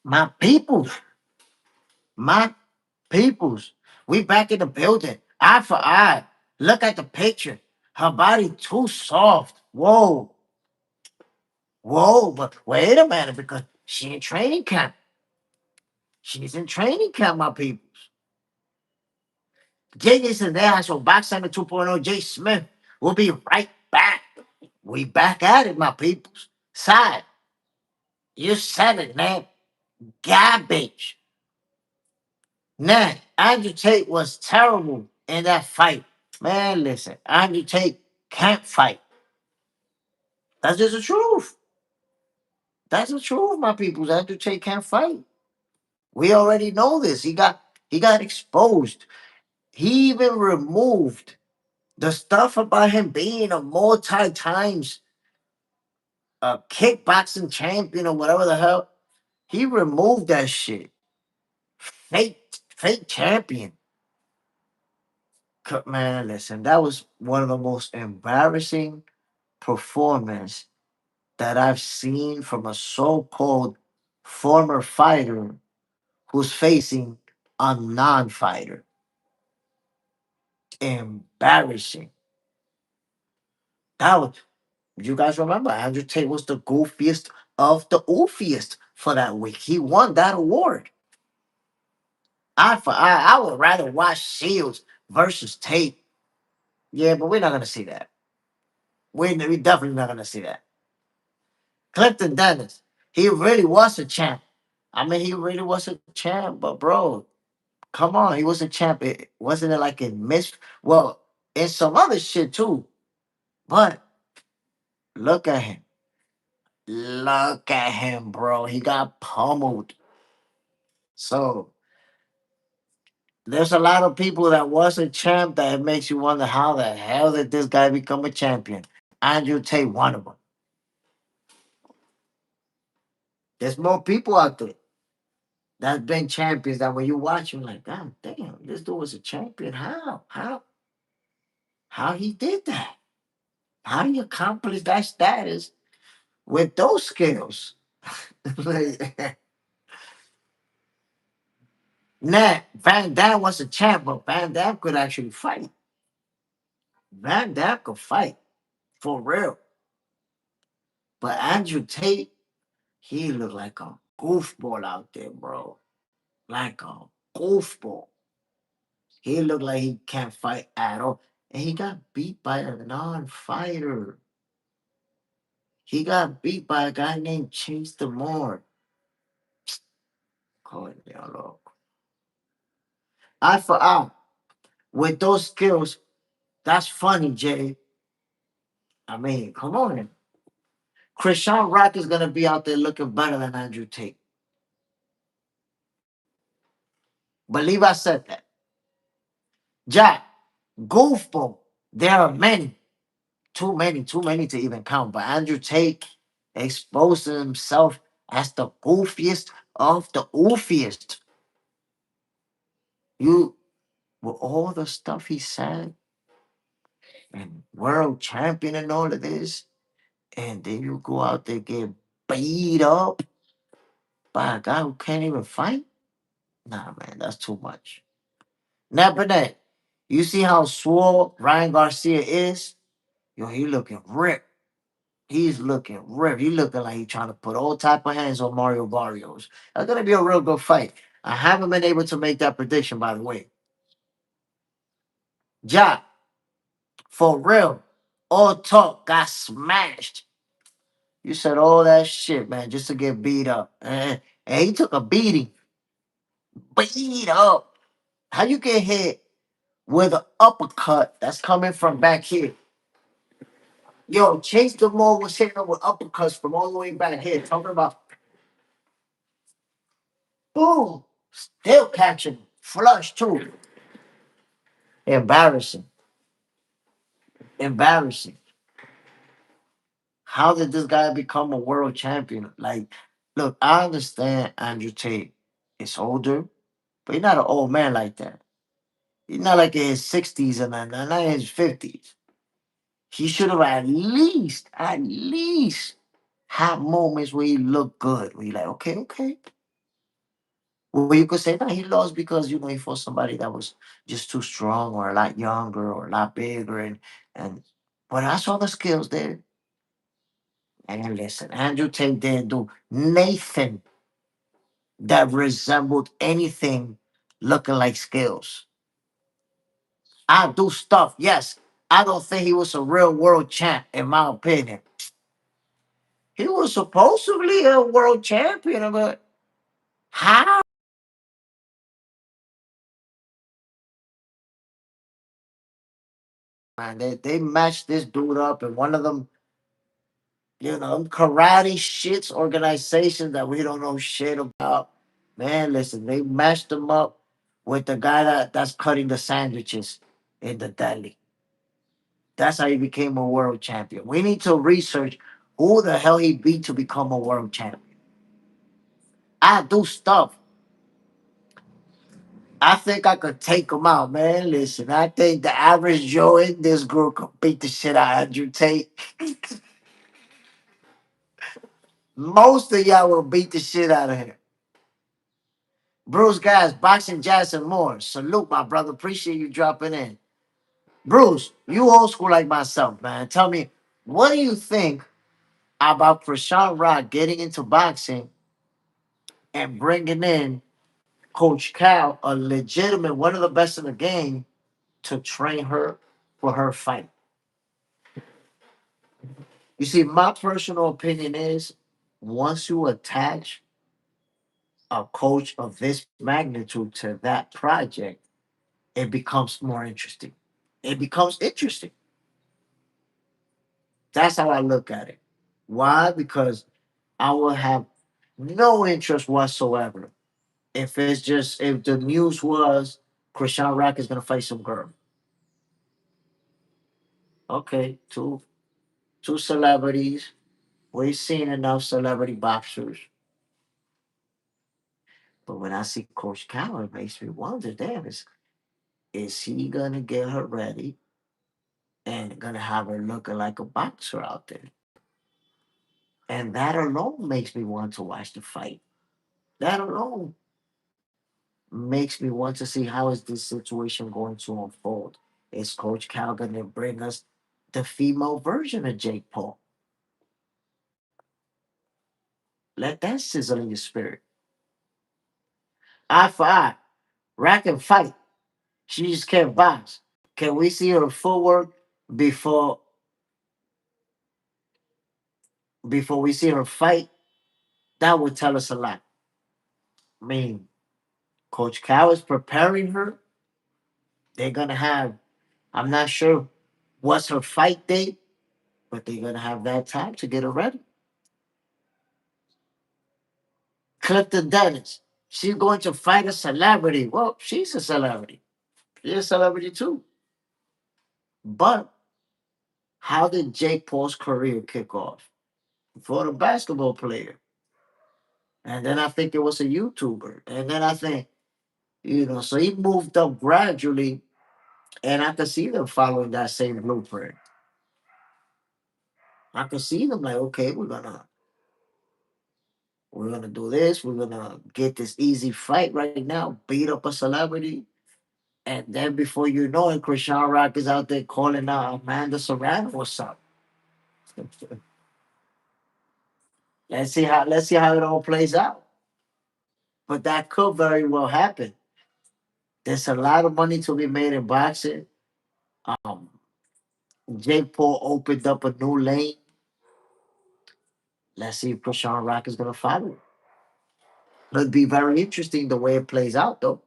My peoples. My peoples. We back in the building. Eye for eye. Look at the picture. Her body too soft. Whoa. Whoa. But wait a minute, because she in training camp. She's in training camp, my peoples. Jay is in there. So Box Center 2.0, Jay Smith. We'll be right back. We back at it, my peoples. Side. You said it, man. Garbage. Nah, Andrew Tate was terrible in that fight. Man, listen, Andrew Tate can't fight. That's just the truth. That's the truth, my people. Andrew Tate can't fight. We already know this. He got exposed. He even removed the stuff about him being a multi times kickboxing champion or whatever the hell. He removed that shit. Fake champion. Man, listen, that was one of the most embarrassing performance that I've seen from a so-called former fighter who's facing a non-fighter. Embarrassing. That was, you guys remember Andrew Tate was the goofiest of the oofiest for that week. He won that award. I would rather watch Shields versus Tate. Yeah, but we're not gonna see that. We definitely not gonna see that. Clifton Dennis, he really was a champ. I mean, he really was a champ, but bro, come on, he was a champ. It wasn't it like in miss. Well, in some other shit too. But look at him. Look at him, bro. He got pummeled. So there's a lot of people that was a champ that it makes you wonder how the hell did this guy become a champion? Andrew Tate, one of them. There's more people out there that's been champions that when you watch him, like, God damn, this dude was a champion. How? How he did that? How he accomplished that status with those skills? Like, nah, Van Dam was a champ, but Van Dam could actually fight. Van Dam could fight for real. But Andrew Tate, he looked like a goofball out there, bro. Like a goofball. He looked like he can't fight at all. And he got beat by a non-fighter. He got beat by a guy named Chase Demore. Coño, loco. Eye for eye. With those skills, that's funny, Jay. I mean, come on. Chrisean Rock is going to be out there looking better than Andrew Tate. Believe I said that. Jack, goofball. There are many. Too many to even count. But Andrew Tate exposed himself as the goofiest of the oofiest. You, with all the stuff he said, and world champion and all of this, and then you go out there get beat up by a guy who can't even fight? Nah, man, that's too much. Now, Bernard, you see how swole Ryan Garcia is? Yo, he looking ripped. He's looking ripped. He looking like he's trying to put all type of hands on Mario Barrios. That's gonna be a real good fight. I haven't been able to make that prediction, by the way. Ja, for real, all talk got smashed. You said all that shit, man, just to get beat up. And he took a beating. Beat up. How you get hit with an uppercut that's coming from back here? Yo, Chase DeMore was hitting him with uppercuts from all the way back here. Talking about boom, still catching flush too. Embarrassing. Embarrassing. How did this guy become a world champion? Like, look, I understand Andrew Tate is older, but he's not an old man like that. He's not like in his 60s and not in his 50s. He should have at least had moments where he looked good. Where you're like, okay, okay. Well, you could say that he lost because he fought somebody that was just too strong or a lot younger or a lot bigger and but I saw the skills there. And listen, Andrew Tate didn't do Nathan that resembled anything looking like skills. I do stuff, yes. I don't think he was a real world champ, in my opinion. He was supposedly a world champion, but how? Man, they matched this dude up, and one of them, karate shits organizations that we don't know shit about. Man, listen, they matched him up with the guy that's cutting the sandwiches in the deli. That's how he became a world champion. We need to research who the hell he beat to become a world champion. I do stuff. I think I could take him out, man. Listen, I think the average Joe in this group could beat the shit out of Andrew Tate. Most of y'all will beat the shit out of him. Bruce, guys, boxing, jazz, and more. Salute, my brother. Appreciate you dropping in. Bruce, you old school like myself, man. Tell me, what do you think about Chrisean Rock getting into boxing and bringing in Coach Cal, a legitimate, one of the best in the game, to train her for her fight? You see, my personal opinion is once you attach a coach of this magnitude to that project, it becomes more interesting. It becomes interesting. That's how I look at it. Why? Because I will have no interest whatsoever if the news was Chrisean Rock is gonna fight some girl. Okay, two celebrities. We've seen enough celebrity boxers. But when I see Coach Cal, it makes me wonder, damn, is he gonna get her ready and gonna have her looking like a boxer out there? And that alone makes me want to watch the fight. That alone makes me want to see how is this situation going to unfold. Is Coach Cal gonna bring us the female version of Jake Paul? Let that sizzle in your spirit. Eye for eye, rack and fight. She just can't box. Can we see her footwork before before we see her fight? That would tell us a lot. I mean, Coach Cal is preparing her. They're gonna have. I'm not sure what's her fight date, but they're gonna have that time to get her ready. Clifton Dennis. She's going to fight a celebrity. Well, she's a celebrity. She's a celebrity too. But how did Jake Paul's career kick off? For the basketball player. And then I think it was a YouTuber. And then I think, so he moved up gradually, and I could see them following that same blueprint. I could see them like, okay, we're gonna do this. We're gonna get this easy fight right now, beat up a celebrity, and then before you know it, Chrisean Rock is out there calling out Amanda Serrano or something. Let's see how it all plays out. But that could very well happen. There's a lot of money to be made in boxing. Um, Jake Paul opened up a new lane. Let's see if Chrisean Rock is gonna follow. It'll be very interesting the way it plays out, though.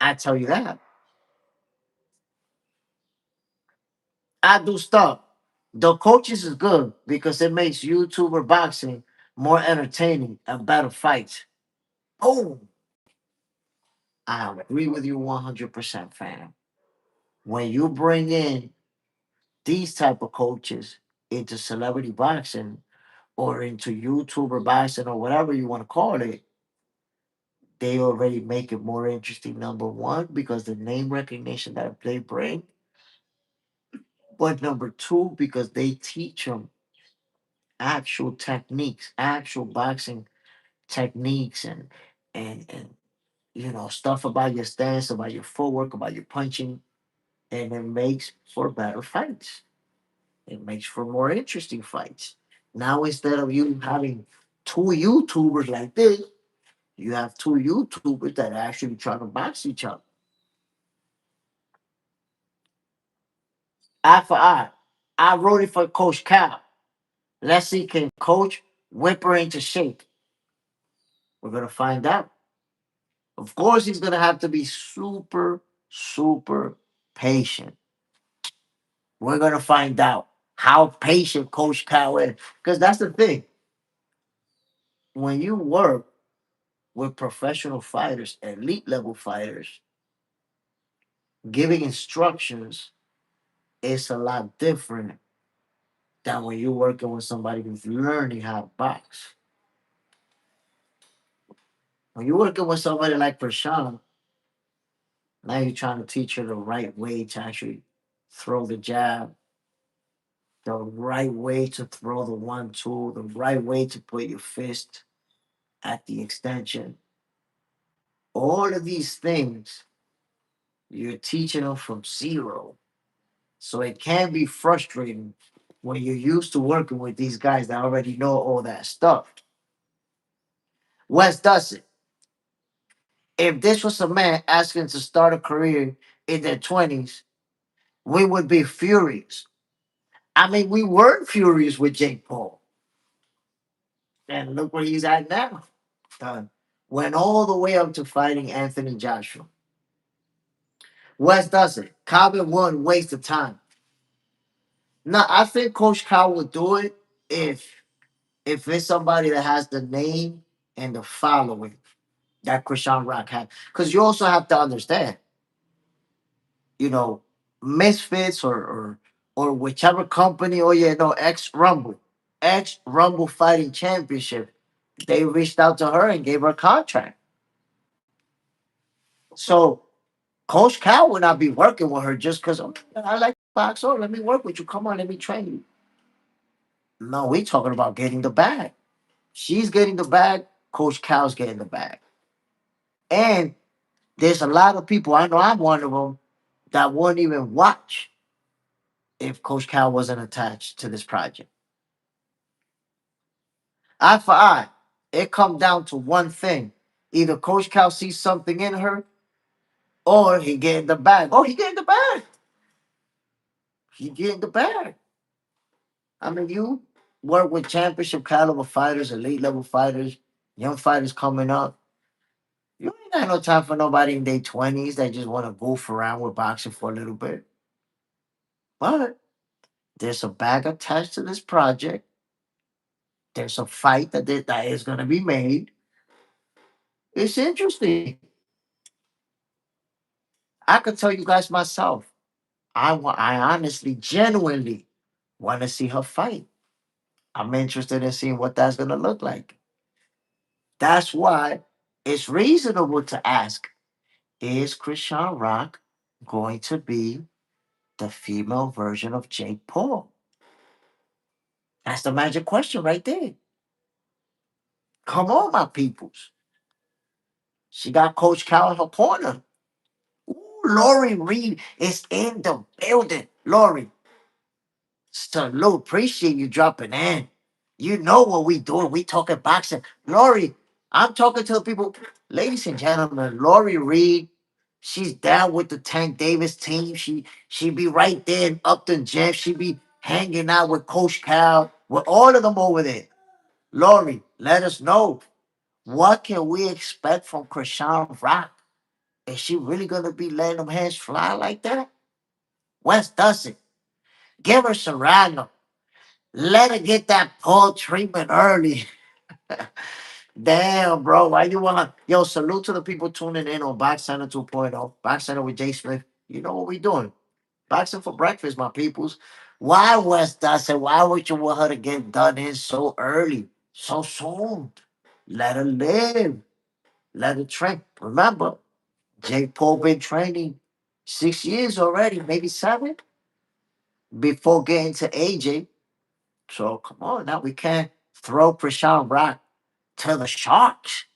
I tell you that. I do stuff. The coaches is good because it makes YouTuber boxing more entertaining and better fights. Oh, I agree with you 100%, fam. When you bring in these type of coaches into celebrity boxing or into YouTuber boxing or whatever you want to call it, they already make it more interesting. Number one, because the name recognition that they bring, but number two, because they teach them actual techniques, actual boxing techniques, and stuff about your stance, about your footwork, about your punching, and it makes for better fights. It makes for more interesting fights. Now instead of you having two YouTubers like this, you have two YouTubers that are actually trying to box each other. Eye for eye. I voted for Coach Cal. Let's see, can Coach whip her into shape? We're gonna find out. Of course, he's gonna have to be super, super patient. We're gonna find out how patient Coach Cal is. Because that's the thing. When you work with professional fighters, elite level fighters, giving instructions is a lot different than when you're working with somebody who's learning how to box. When you're working with somebody like Prashant, Now you're trying to teach her the right way to actually throw the jab, the right way to throw the 1-2, the right way to put your fist at the extension. All of these things you're teaching them from zero. So it can be frustrating when you're used to working with these guys that already know all that stuff. Wes does it. If this was a man asking to start a career in their 20s, we would be furious. I mean, we weren't furious with Jake Paul. And look where he's at now. Done. Went all the way up to fighting Anthony Joshua. Wes does it. Calvin wouldn't waste of time. Now, I think Coach Cal would do it if it's somebody that has the name and the following that Chrisean Rock had. Because you also have to understand, you know, Misfits or whichever company, or X Rumble Fighting Championship, they reached out to her and gave her a contract. So Coach Cal would not be working with her just because I like box. Oh, let me work with you. Come on, let me train you. No, we talking about getting the bag. She's getting the bag. Coach Cal's getting the bag. And there's a lot of people, I know I'm one of them, that wouldn't even watch if Coach Cal wasn't attached to this project. Eye for eye, it come down to one thing. Either Coach Cal sees something in her or he getting the bag. Oh, he getting the bag. He getting the bag. I mean, you work with championship caliber fighters, elite level fighters, young fighters coming up. You ain't got no time for nobody in their 20s that just want to goof around with boxing for a little bit. But there's a bag attached to this project. There's a fight that is going to be made. It's interesting. I could tell you guys myself. I honestly, genuinely want to see her fight. I'm interested in seeing what that's going to look like. That's why it's reasonable to ask, is Chrisean Rock going to be the female version of Jake Paul? That's the magic question right there. Come on, my peoples. She got Coach Cal in her corner. Ooh, Lori Reed is in the building. Lori, salute. Appreciate you dropping in. You know what we doing. We talking boxing. Lori, I'm talking to the people. Ladies and gentlemen, Lori Reed, she's down with the Tank Davis team. She be right there in Upton Gym. She be hanging out with Coach Cal, with all of them over there. Lori, let us know. What can we expect from Chrisean Rock? Is she really gonna be letting them hands fly like that? West does it. Give her Serrano. Let her get that Paul treatment early. Damn, bro. Why you want? Yo, salute to the people tuning in on Box Center 2.0. Box Center with Jay Smith. You know what we doing. Boxing for breakfast, my peoples. Why West does it? Why would you want her to get done in so early? So soon? Let her live. Let her train. Remember, Jake Paul been training 6 years already, maybe 7, before getting to AJ. So come on, now we can't throw Chrisean Rock to the Sharks.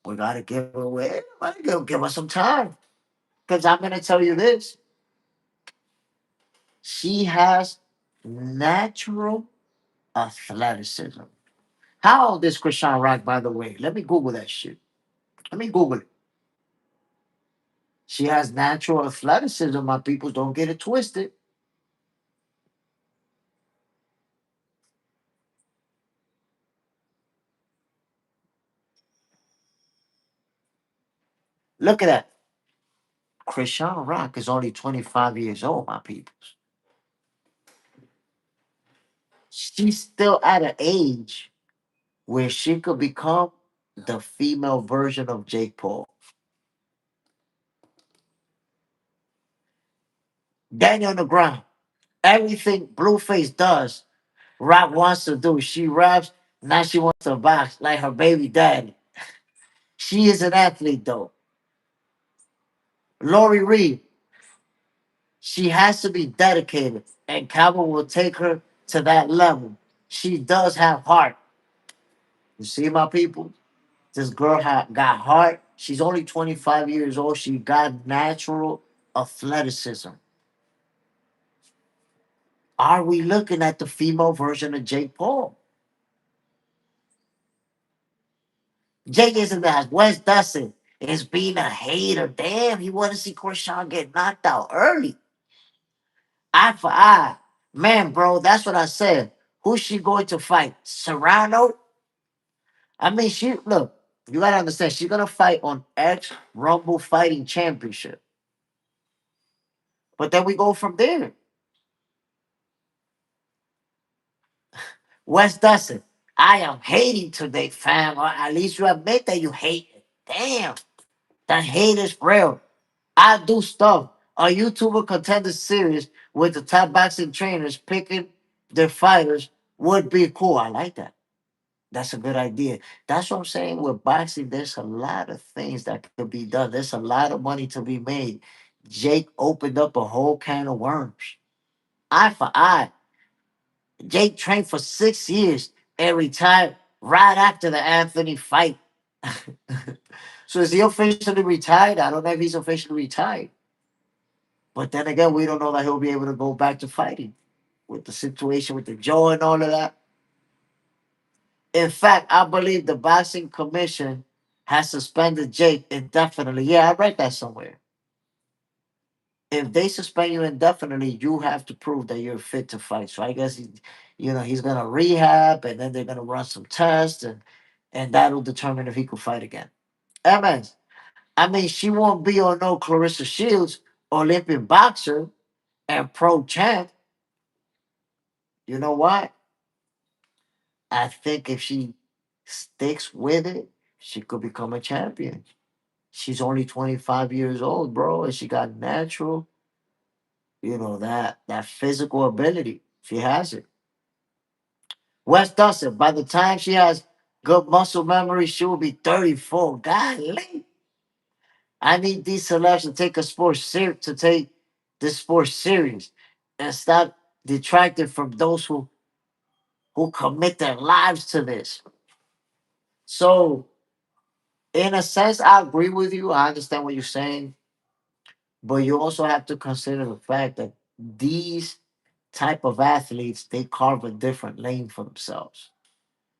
We gotta give her away. Give her some time. Because I'm gonna tell you this. She has natural athleticism. How old is Chrisean Rock, by the way? Let me Google that shit. Let me Google it. She has natural athleticism. My people, don't get it twisted. Look at that. Chrisean Rock is only 25 years old, my peoples. She's still at an age where she could become the female version of Jake Paul. Daniel on the ground. Everything Blueface does, Rock wants to do. She raps, now she wants to box like her baby daddy. She is an athlete though. Lori Reed, she has to be dedicated, and Cabo will take her to that level. She does have heart. You see, my people? This girl got heart. She's only 25 years old. She got natural athleticism. Are we looking at the female version of Jake Paul? Jake isn't that. Wes Dustin is being a hater. Damn, he want to see Chrisean get knocked out early. Eye for eye. Man, bro, that's what I said. Who's she going to fight? Serrano? I mean, look, you gotta understand, she's gonna fight on X Rumble Fighting Championship. But then we go from there. Wes Dustin, I am hating today, fam. Or at least you admit that you hate it. Damn, that hate is real. I do stuff. A YouTuber contender series with the top boxing trainers picking their fighters would be cool. I like that. That's a good idea. That's what I'm saying with boxing. There's a lot of things that could be done. There's a lot of money to be made. Jake opened up a whole can of worms. Eye for eye. Jake trained for 6 years and retired right after the Anthony fight. So is he officially retired? I don't know if he's officially retired. But then again, we don't know that he'll be able to go back to fighting with the situation with the jaw and all of that. In fact, I believe the boxing commission has suspended Jake indefinitely. Yeah, I read that somewhere. If they suspend you indefinitely, you have to prove that you're fit to fight. So I guess he's gonna rehab, and then they're gonna run some tests, and that'll determine if he could fight again. MS. I mean, she won't be on no Clarissa Shields, Olympic boxer and pro champ. You know what? I think if she sticks with it, she could become a champion. She's only 25 years old, bro, and she got natural, that physical ability. She has it. Wes Dustin, by the time she has good muscle memory, she will be 34. Golly. I need these celebs to take to take this sport serious and stop detracting from those who commit their lives to this. So, in a sense, I agree with you. I understand what you're saying, but you also have to consider the fact that these type of athletes, they carve a different lane for themselves.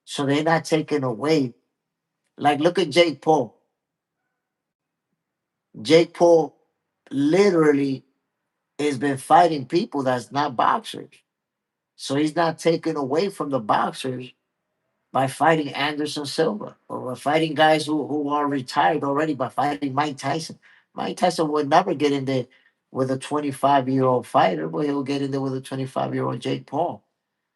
So they're not taken away. Like, look at Jake Paul. Jake Paul literally has been fighting people that's not boxers. So he's not taken away from the boxers by fighting Anderson Silva or by fighting guys who are retired already, by fighting Mike Tyson. Mike Tyson would never get in there with a 25-year-old fighter, but he'll get in there with a 25-year-old Jake Paul.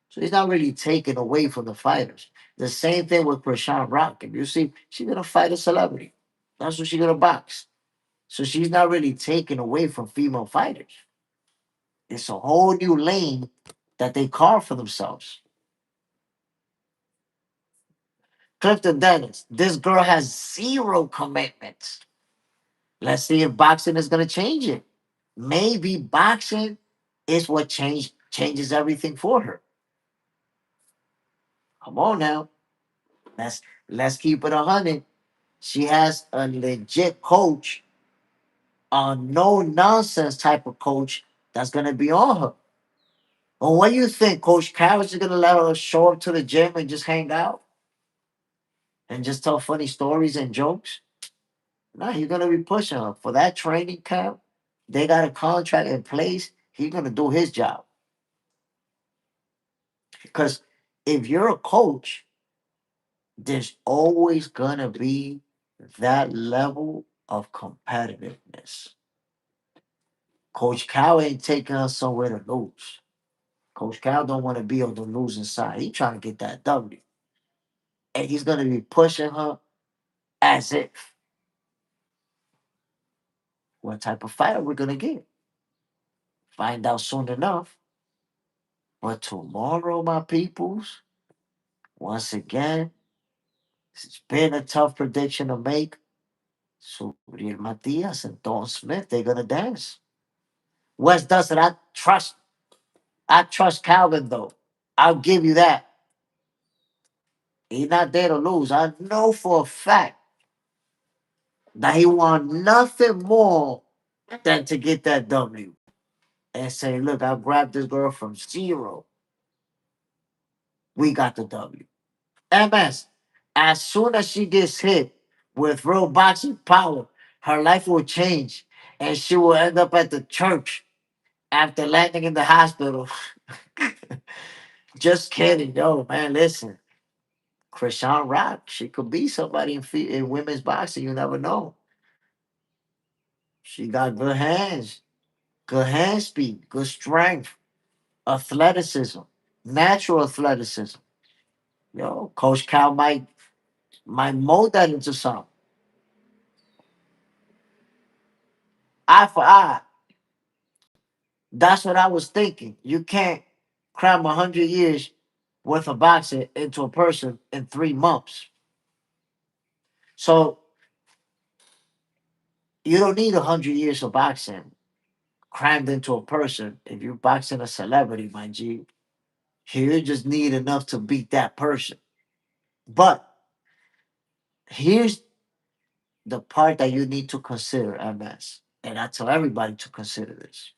So he's not really taken away from the fighters. The same thing with Chrisean Rock. If you see, she's gonna fight a celebrity. That's what she's gonna box. So she's not really taken away from female fighters. It's a whole new lane that they carve for themselves. Clifton Dennis, this girl has zero commitments. Let's see if boxing is gonna change it. Maybe boxing is what changes everything for her. Come on now. Let's let's keep it 100. She has a legit coach, a no nonsense type of coach that's gonna be on her. Well, what do you think, Coach Cal is just gonna let her show up to the gym and just hang out and just tell funny stories and jokes? No, he's gonna be pushing her for that training camp. They got a contract in place. He's gonna do his job because if you're a coach, there's always gonna be that level of competitiveness. Coach Cal ain't taking us somewhere to lose. Coach Cal don't want to be on the losing side. He trying to get that W. And he's gonna be pushing her as if what type of fighter we're gonna get. Find out soon enough. But tomorrow, my peoples, once again, it's been a tough prediction to make. Subriel Matias and Dalton Smith, they're gonna dance. West Dustin, I trust Calvin though. I'll give you that. He's not there to lose. I know for a fact that he want nothing more than to get that W and say, look, I grabbed this girl from zero. We got the W. MS, as soon as she gets hit with real boxing power, her life will change and she will end up at the church after landing in the hospital. Just kidding. Yo, man, listen. Chrisean Rock, she could be somebody in women's boxing. You never know. She got good hand speed, good strength, athleticism, natural athleticism. Yo, Coach Cal might mold that into something. Eye for eye. That's what I was thinking. You can't cram 100 years worth of boxing into a person in 3 months. So you don't need 100 years of boxing crammed into a person. If you're boxing a celebrity, my G, you just need enough to beat that person. But here's the part that you need to consider, MS. And I tell everybody to consider this.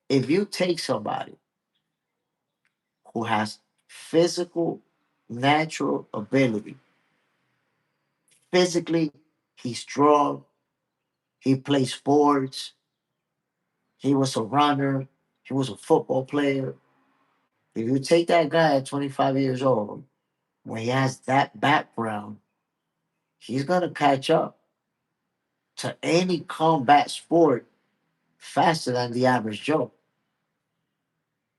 If you take somebody who has physical, natural ability, physically, he's strong, he plays sports, he was a runner, he was a football player. If you take that guy at 25 years old, when he has that background, he's going to catch up to any combat sport faster than the average Joe.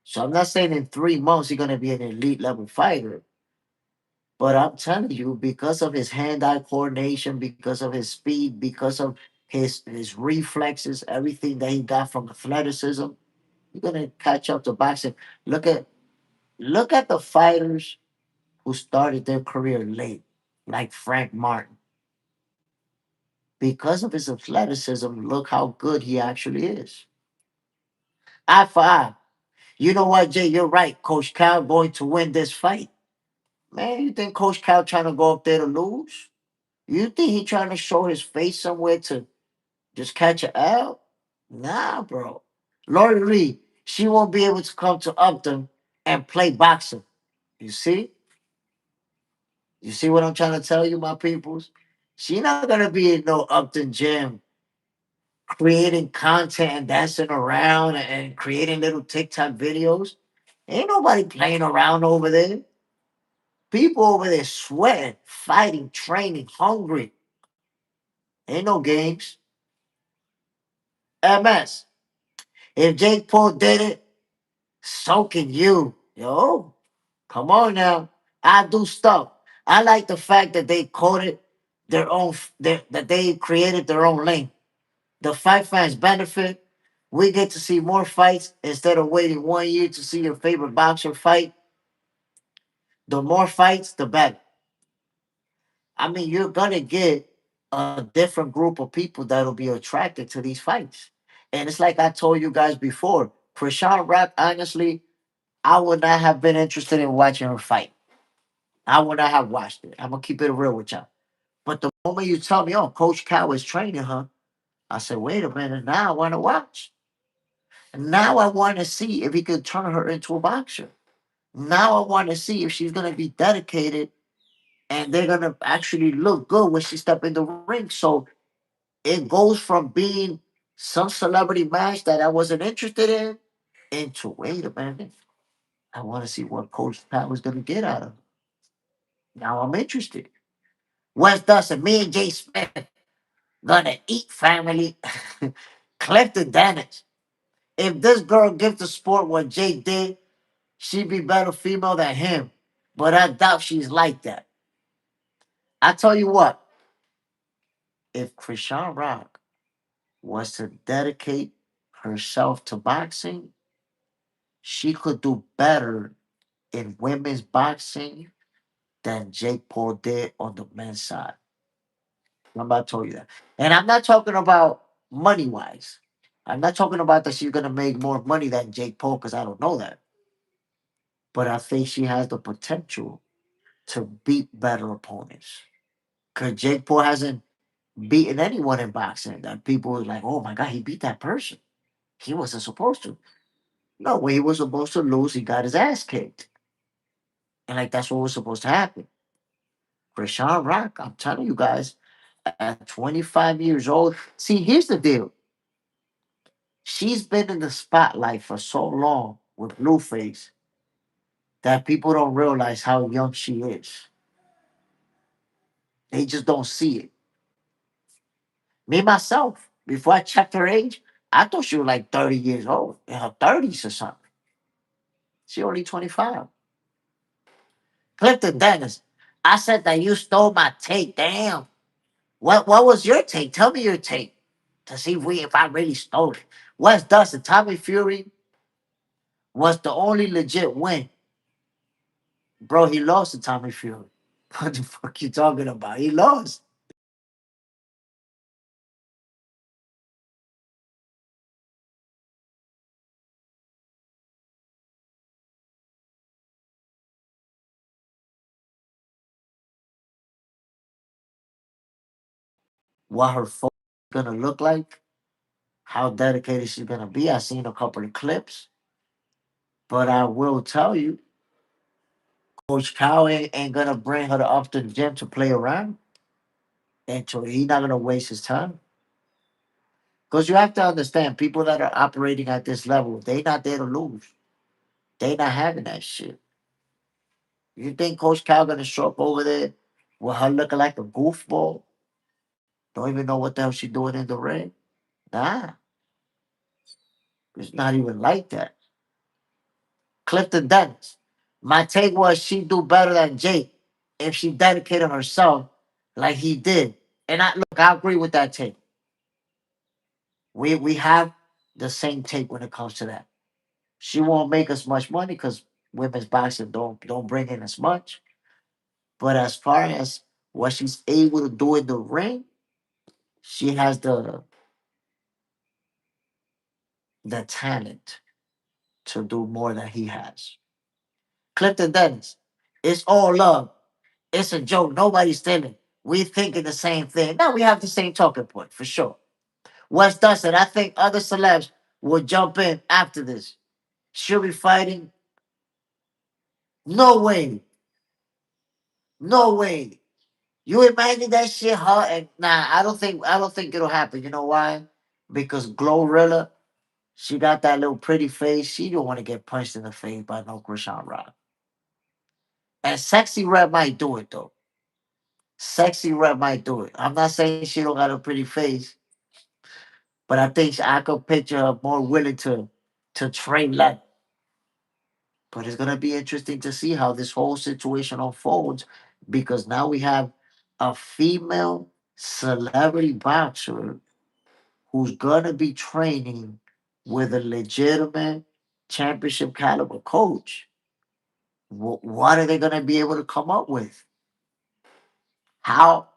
So I'm not saying in 3 months he's going to be an elite level fighter, but I'm telling you, because of his hand-eye coordination, because of his speed, because of his reflexes, everything that he got from athleticism, you're gonna catch up to boxing. Look at look at the fighters who started their career late, like Frank Martin. Because of his athleticism, look how good he actually is. Eye for eye. You know what, Jay? You're right. Coach Cal going to win this fight. Man, you think Coach Cal trying to go up there to lose? You think he trying to show his face somewhere to just catch a L? Nah, bro. Lori Lee, she won't be able to come to Upton and play boxing. You see? You see what I'm trying to tell you, my peoples? She not gonna be in no Upton gym creating content and dancing around and creating little TikTok videos. Ain't nobody playing around over there. People over there sweating, fighting, training, hungry. Ain't no games. MS. If Jake Paul did it, so can you. Yo, come on now. I do stuff. I like the fact that they coded that they created their own lane. The fight fans benefit. We get to see more fights instead of waiting 1 year to see your favorite boxer fight. The more fights, the better. I mean, you're gonna get a different group of people that'll be attracted to these fights. And it's like I told you guys before, Chrisean Rock, honestly, I would not have been interested in watching her fight. I would not have watched it. I'm gonna keep it real with y'all. But the moment you tell me, oh, Coach Cal is training her, I said, wait a minute, now I want to watch. Now I want to see if he could turn her into a boxer. Now I want to see if she's gonna be dedicated and they're gonna actually look good when she step in the ring. So it goes from being some celebrity match that I wasn't interested in into wait a minute. I want to see what Coach Pat was gonna get out of her. Now I'm interested. Wes Dustin, me and Jay Smith gonna eat family. Clifton Dennis. If this girl gives the sport what Jay did, she'd be better female than him. But I doubt she's like that. I tell you what, if Chrisean Rock was to dedicate herself to boxing, she could do better in women's boxing than Jake Paul did on the men's side. I'm about to tell you that. And I'm not talking about money wise. I'm not talking about that she's gonna make more money than Jake Paul because I don't know that. But I think she has the potential to beat better opponents. Because Jake Paul hasn't beaten anyone in boxing that people was like, oh my God, he beat that person. He wasn't supposed to. No, when he was supposed to lose, he got his ass kicked. And like that's what was supposed to happen. Chrisean Rock, I'm telling you guys, at 25 years old, see, here's the deal. She's been in the spotlight for so long with Blueface that people don't realize how young she is. They just don't see it. Me myself, before I checked her age, I thought she was like 30 years old, in her 30s or something. She only 25. Clifton Dennis, I said that you stole my take. Damn. What was your take? Tell me your take to see if I really stole it. Wes Dustin, Tommy Fury was the only legit win. Bro, he lost to Tommy Fury. What the fuck you talking about? He lost. What her phone gonna look like, how dedicated she's gonna be. I seen a couple of clips, but I will tell you, Coach Cow ain't gonna bring her up to the gym to play around, and so he's not gonna waste his time. Because you have to understand, people that are operating at this level, they not there to lose. They not having that shit. You think Coach Cal gonna show up over there with her looking like a goofball? Don't even know what the hell she doing in the ring? Nah, it's not even like that. Clifton Dennis. My take was she'd do better than Jake if she dedicated herself like he did. And I agree with that take. We have the same take when it comes to that. She won't make as much money because women's boxing don't bring in as much. But as far as what she's able to do in the ring, she has the talent to do more than he has. Clifton Dennis, it's all love. It's a joke. Nobody's stealing. We thinking the same thing. Now we have the same talking point for sure. Wes Dustin, I think other celebs will jump in after this. She'll be fighting. No way. No way. You imagine that shit, her and nah, I don't think it'll happen. You know why? Because Glorilla, she got that little pretty face. She don't want to get punched in the face by no Chrisean Rock. And Sexy Red might do it though. Sexy Red might do it. I'm not saying she don't got a pretty face, but I think I could picture her more willing to train like. But it's gonna be interesting to see how this whole situation unfolds because now we have a female celebrity boxer who's gonna be training with a legitimate championship caliber coach. What are they gonna be able to come up with? How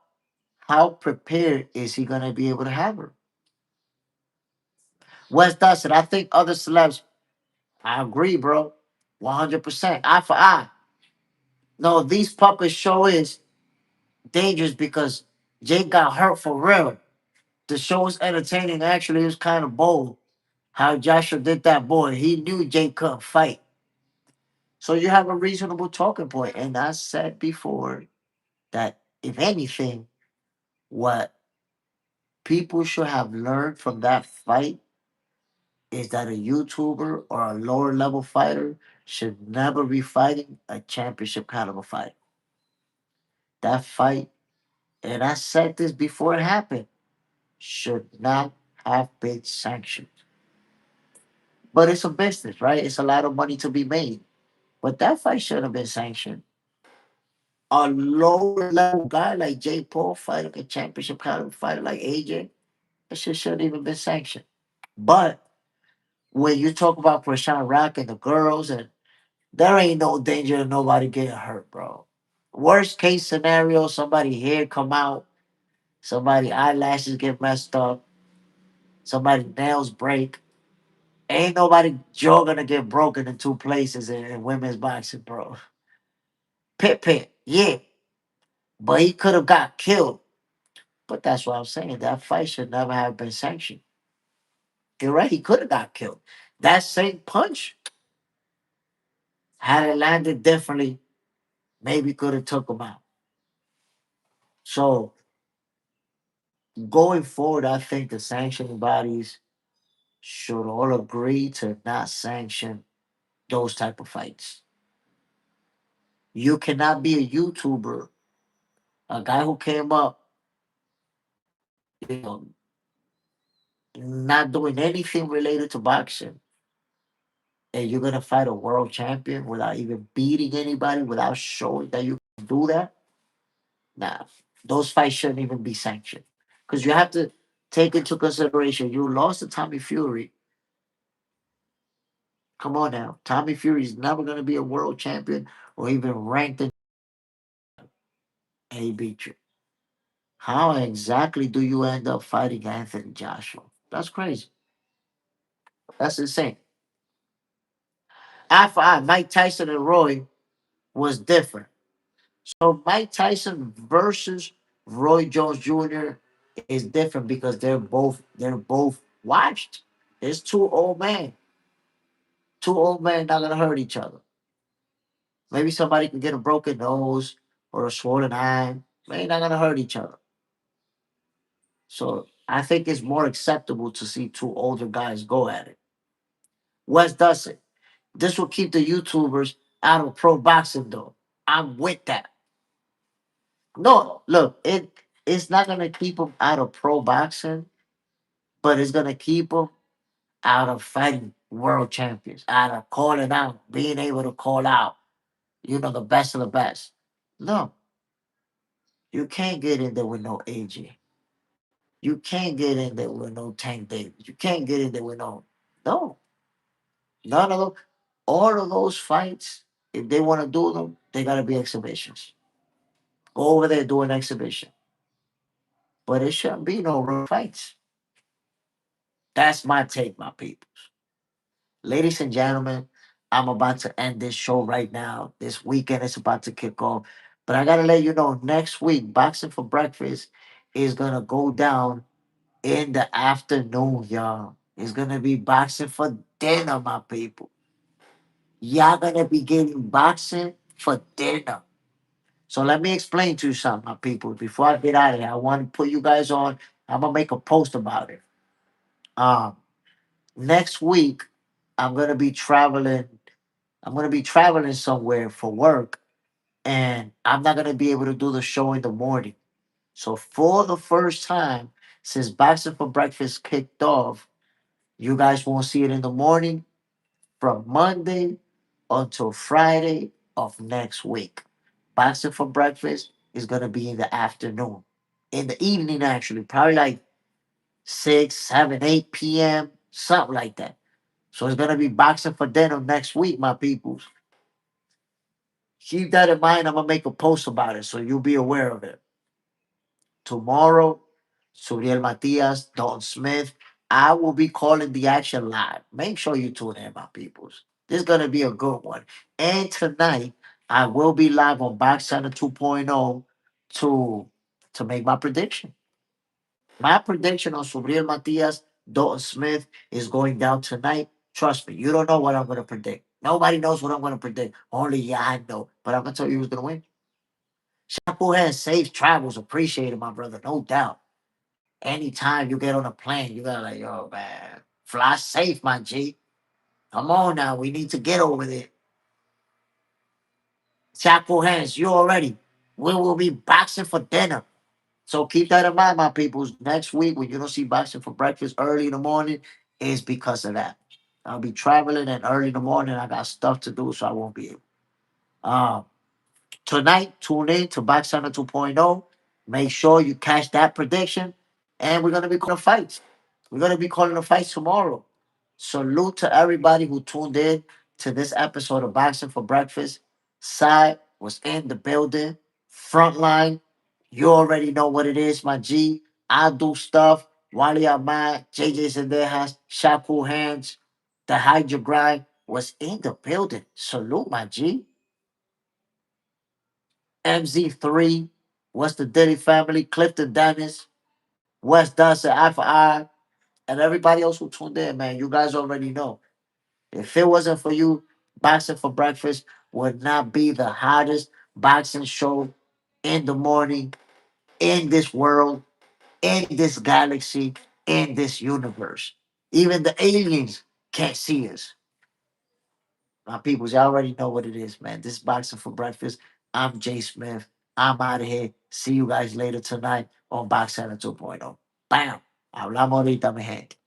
how prepared is he gonna be able to have her? Wes Dustin, I think other celebs. I agree, bro. 100%. Eye for eye. No, these puppet show is dangerous because Jake got hurt for real. The show was entertaining. Actually, it was kind of bold how Joshua did that boy. He knew Jake couldn't fight. So you have a reasonable talking point. And I said before that if anything, what people should have learned from that fight is that a YouTuber or a lower level fighter should never be fighting a championship caliber fight. That fight, and I said this before it happened, should not have been sanctioned. But it's a business, right? It's a lot of money to be made. But that fight should have been sanctioned. A lower level guy like Jay Paul fighting a championship caliber fighter like AJ, that shit shouldn't even been sanctioned. But when you talk about Krishan Rock and the girls, and there ain't no danger of nobody getting hurt, bro. Worst case scenario, somebody here come out. Somebody eyelashes get messed up. Somebody nails break. Ain't nobody jaw gonna get broken in two places in women's boxing, bro. Pit, yeah, but he could have got killed. But that's what I'm saying. That fight should never have been sanctioned. You're right. He could have got killed. That same punch, had it landed differently, maybe could have took him out. So going forward, I think the sanctioning bodies should all agree to not sanction those type of fights. You cannot be a YouTuber, a guy who came up, you know, not doing anything related to boxing, and you're gonna fight a world champion without even beating anybody, without showing that you can do that. Nah, those fights shouldn't even be sanctioned because you have to take into consideration you lost to Tommy Fury. Come on now, Tommy Fury is never gonna be a world champion or even ranked in. A beat you. How exactly do you end up fighting Anthony Joshua? That's crazy. That's insane. After Mike Tyson and Roy was different. So Mike Tyson versus Roy Jones Jr. is different because they're both watched. It's two old men. Two old men not gonna hurt each other. Maybe somebody can get a broken nose or a swollen eye. They not gonna hurt each other. So I think it's more acceptable to see two older guys go at it. Wes does it. This will keep the YouTubers out of pro boxing though. I'm with that. No, look, it's not gonna keep them out of pro boxing, but it's gonna keep them out of fighting world champions, out of calling out, being able to call out, the best of the best. No, you can't get in there with no AJ. You can't get in there with no Tank Davis. You can't get in there with no, none of those. All of those fights, if they want to do them, they gotta be exhibitions. Go over there, do an exhibition. But it shouldn't be no real fights. That's my take, my people. Ladies and gentlemen, I'm about to end this show right now. This weekend is about to kick off. But I gotta let you know, next week, Boxing for Breakfast is gonna go down in the afternoon, y'all. It's gonna be boxing for dinner, my people. Y'all gonna be getting boxing for dinner. So let me explain to you something, my people. Before I get out of here, I want to put you guys on. I'm gonna make a post about it. Um, Next week, I'm gonna be traveling. I'm gonna be traveling somewhere for work, and I'm not gonna be able to do the show in the morning. So for the first time since Boxing for Breakfast kicked off, you guys won't see it in the morning from Monday until Friday of next week. Boxing for Breakfast is gonna be in the afternoon, in the evening actually, probably like 6, 7, 8 p.m., something like that. So it's gonna be boxing for dinner next week, my peoples. Keep that in mind. I'm gonna make a post about it so you'll be aware of it. Tomorrow, Subriel Matias, Dalton Smith. I will be calling the action live. Make sure you tune in, my peoples. This is gonna be a good one. And tonight, I will be live on Box Center 2.0 to to make my prediction. My prediction on Subriel Matias, Dalton Smith is going down tonight. Trust me, you don't know what I'm going to predict. Nobody knows what I'm going to predict. Only I know. But I'm going to tell you who's going to win. Shampoo has safe travels. Appreciate it, my brother. No doubt. Anytime you get on a plane, you got to like, yo, man, fly safe, my G. Come on now. We need to get over there. Chapo hands, you already. We will be boxing for dinner. So keep that in mind, my peoples. Next week, when you don't see boxing for breakfast early in the morning, is because of that. I'll be traveling and early in the morning. I got stuff to do, so I won't be able. Um, Tonight, tune in to Box Center 2.0. Make sure you catch that prediction. And we're going to be calling fights. We're going to be calling the fights tomorrow. Salute to everybody who tuned in to this episode of Boxing for Breakfast. Sai was in the building, frontline. You already know what it is, my G. I do stuff. Wally Ahmad, JJ Zendejas, Shaku Hands, the Hydra Grind was in the building. Salute, my G. MZ3, what's the Diddy family, Clifton Dennis, West Dunson, Alpha I, and everybody else who tuned in, man. You guys already know. If it wasn't for you, Boxing for Breakfast would not be the hottest boxing show in the morning, in this world, in this galaxy, in this universe. Even the aliens can't see us. My peoples, y'all already know what it is, man. This is Boxing for Breakfast. I'm Jay Smith. I'm out of here. See you guys later tonight on Boxing 2.0. Bam. Hablamos ahorita, mi gente.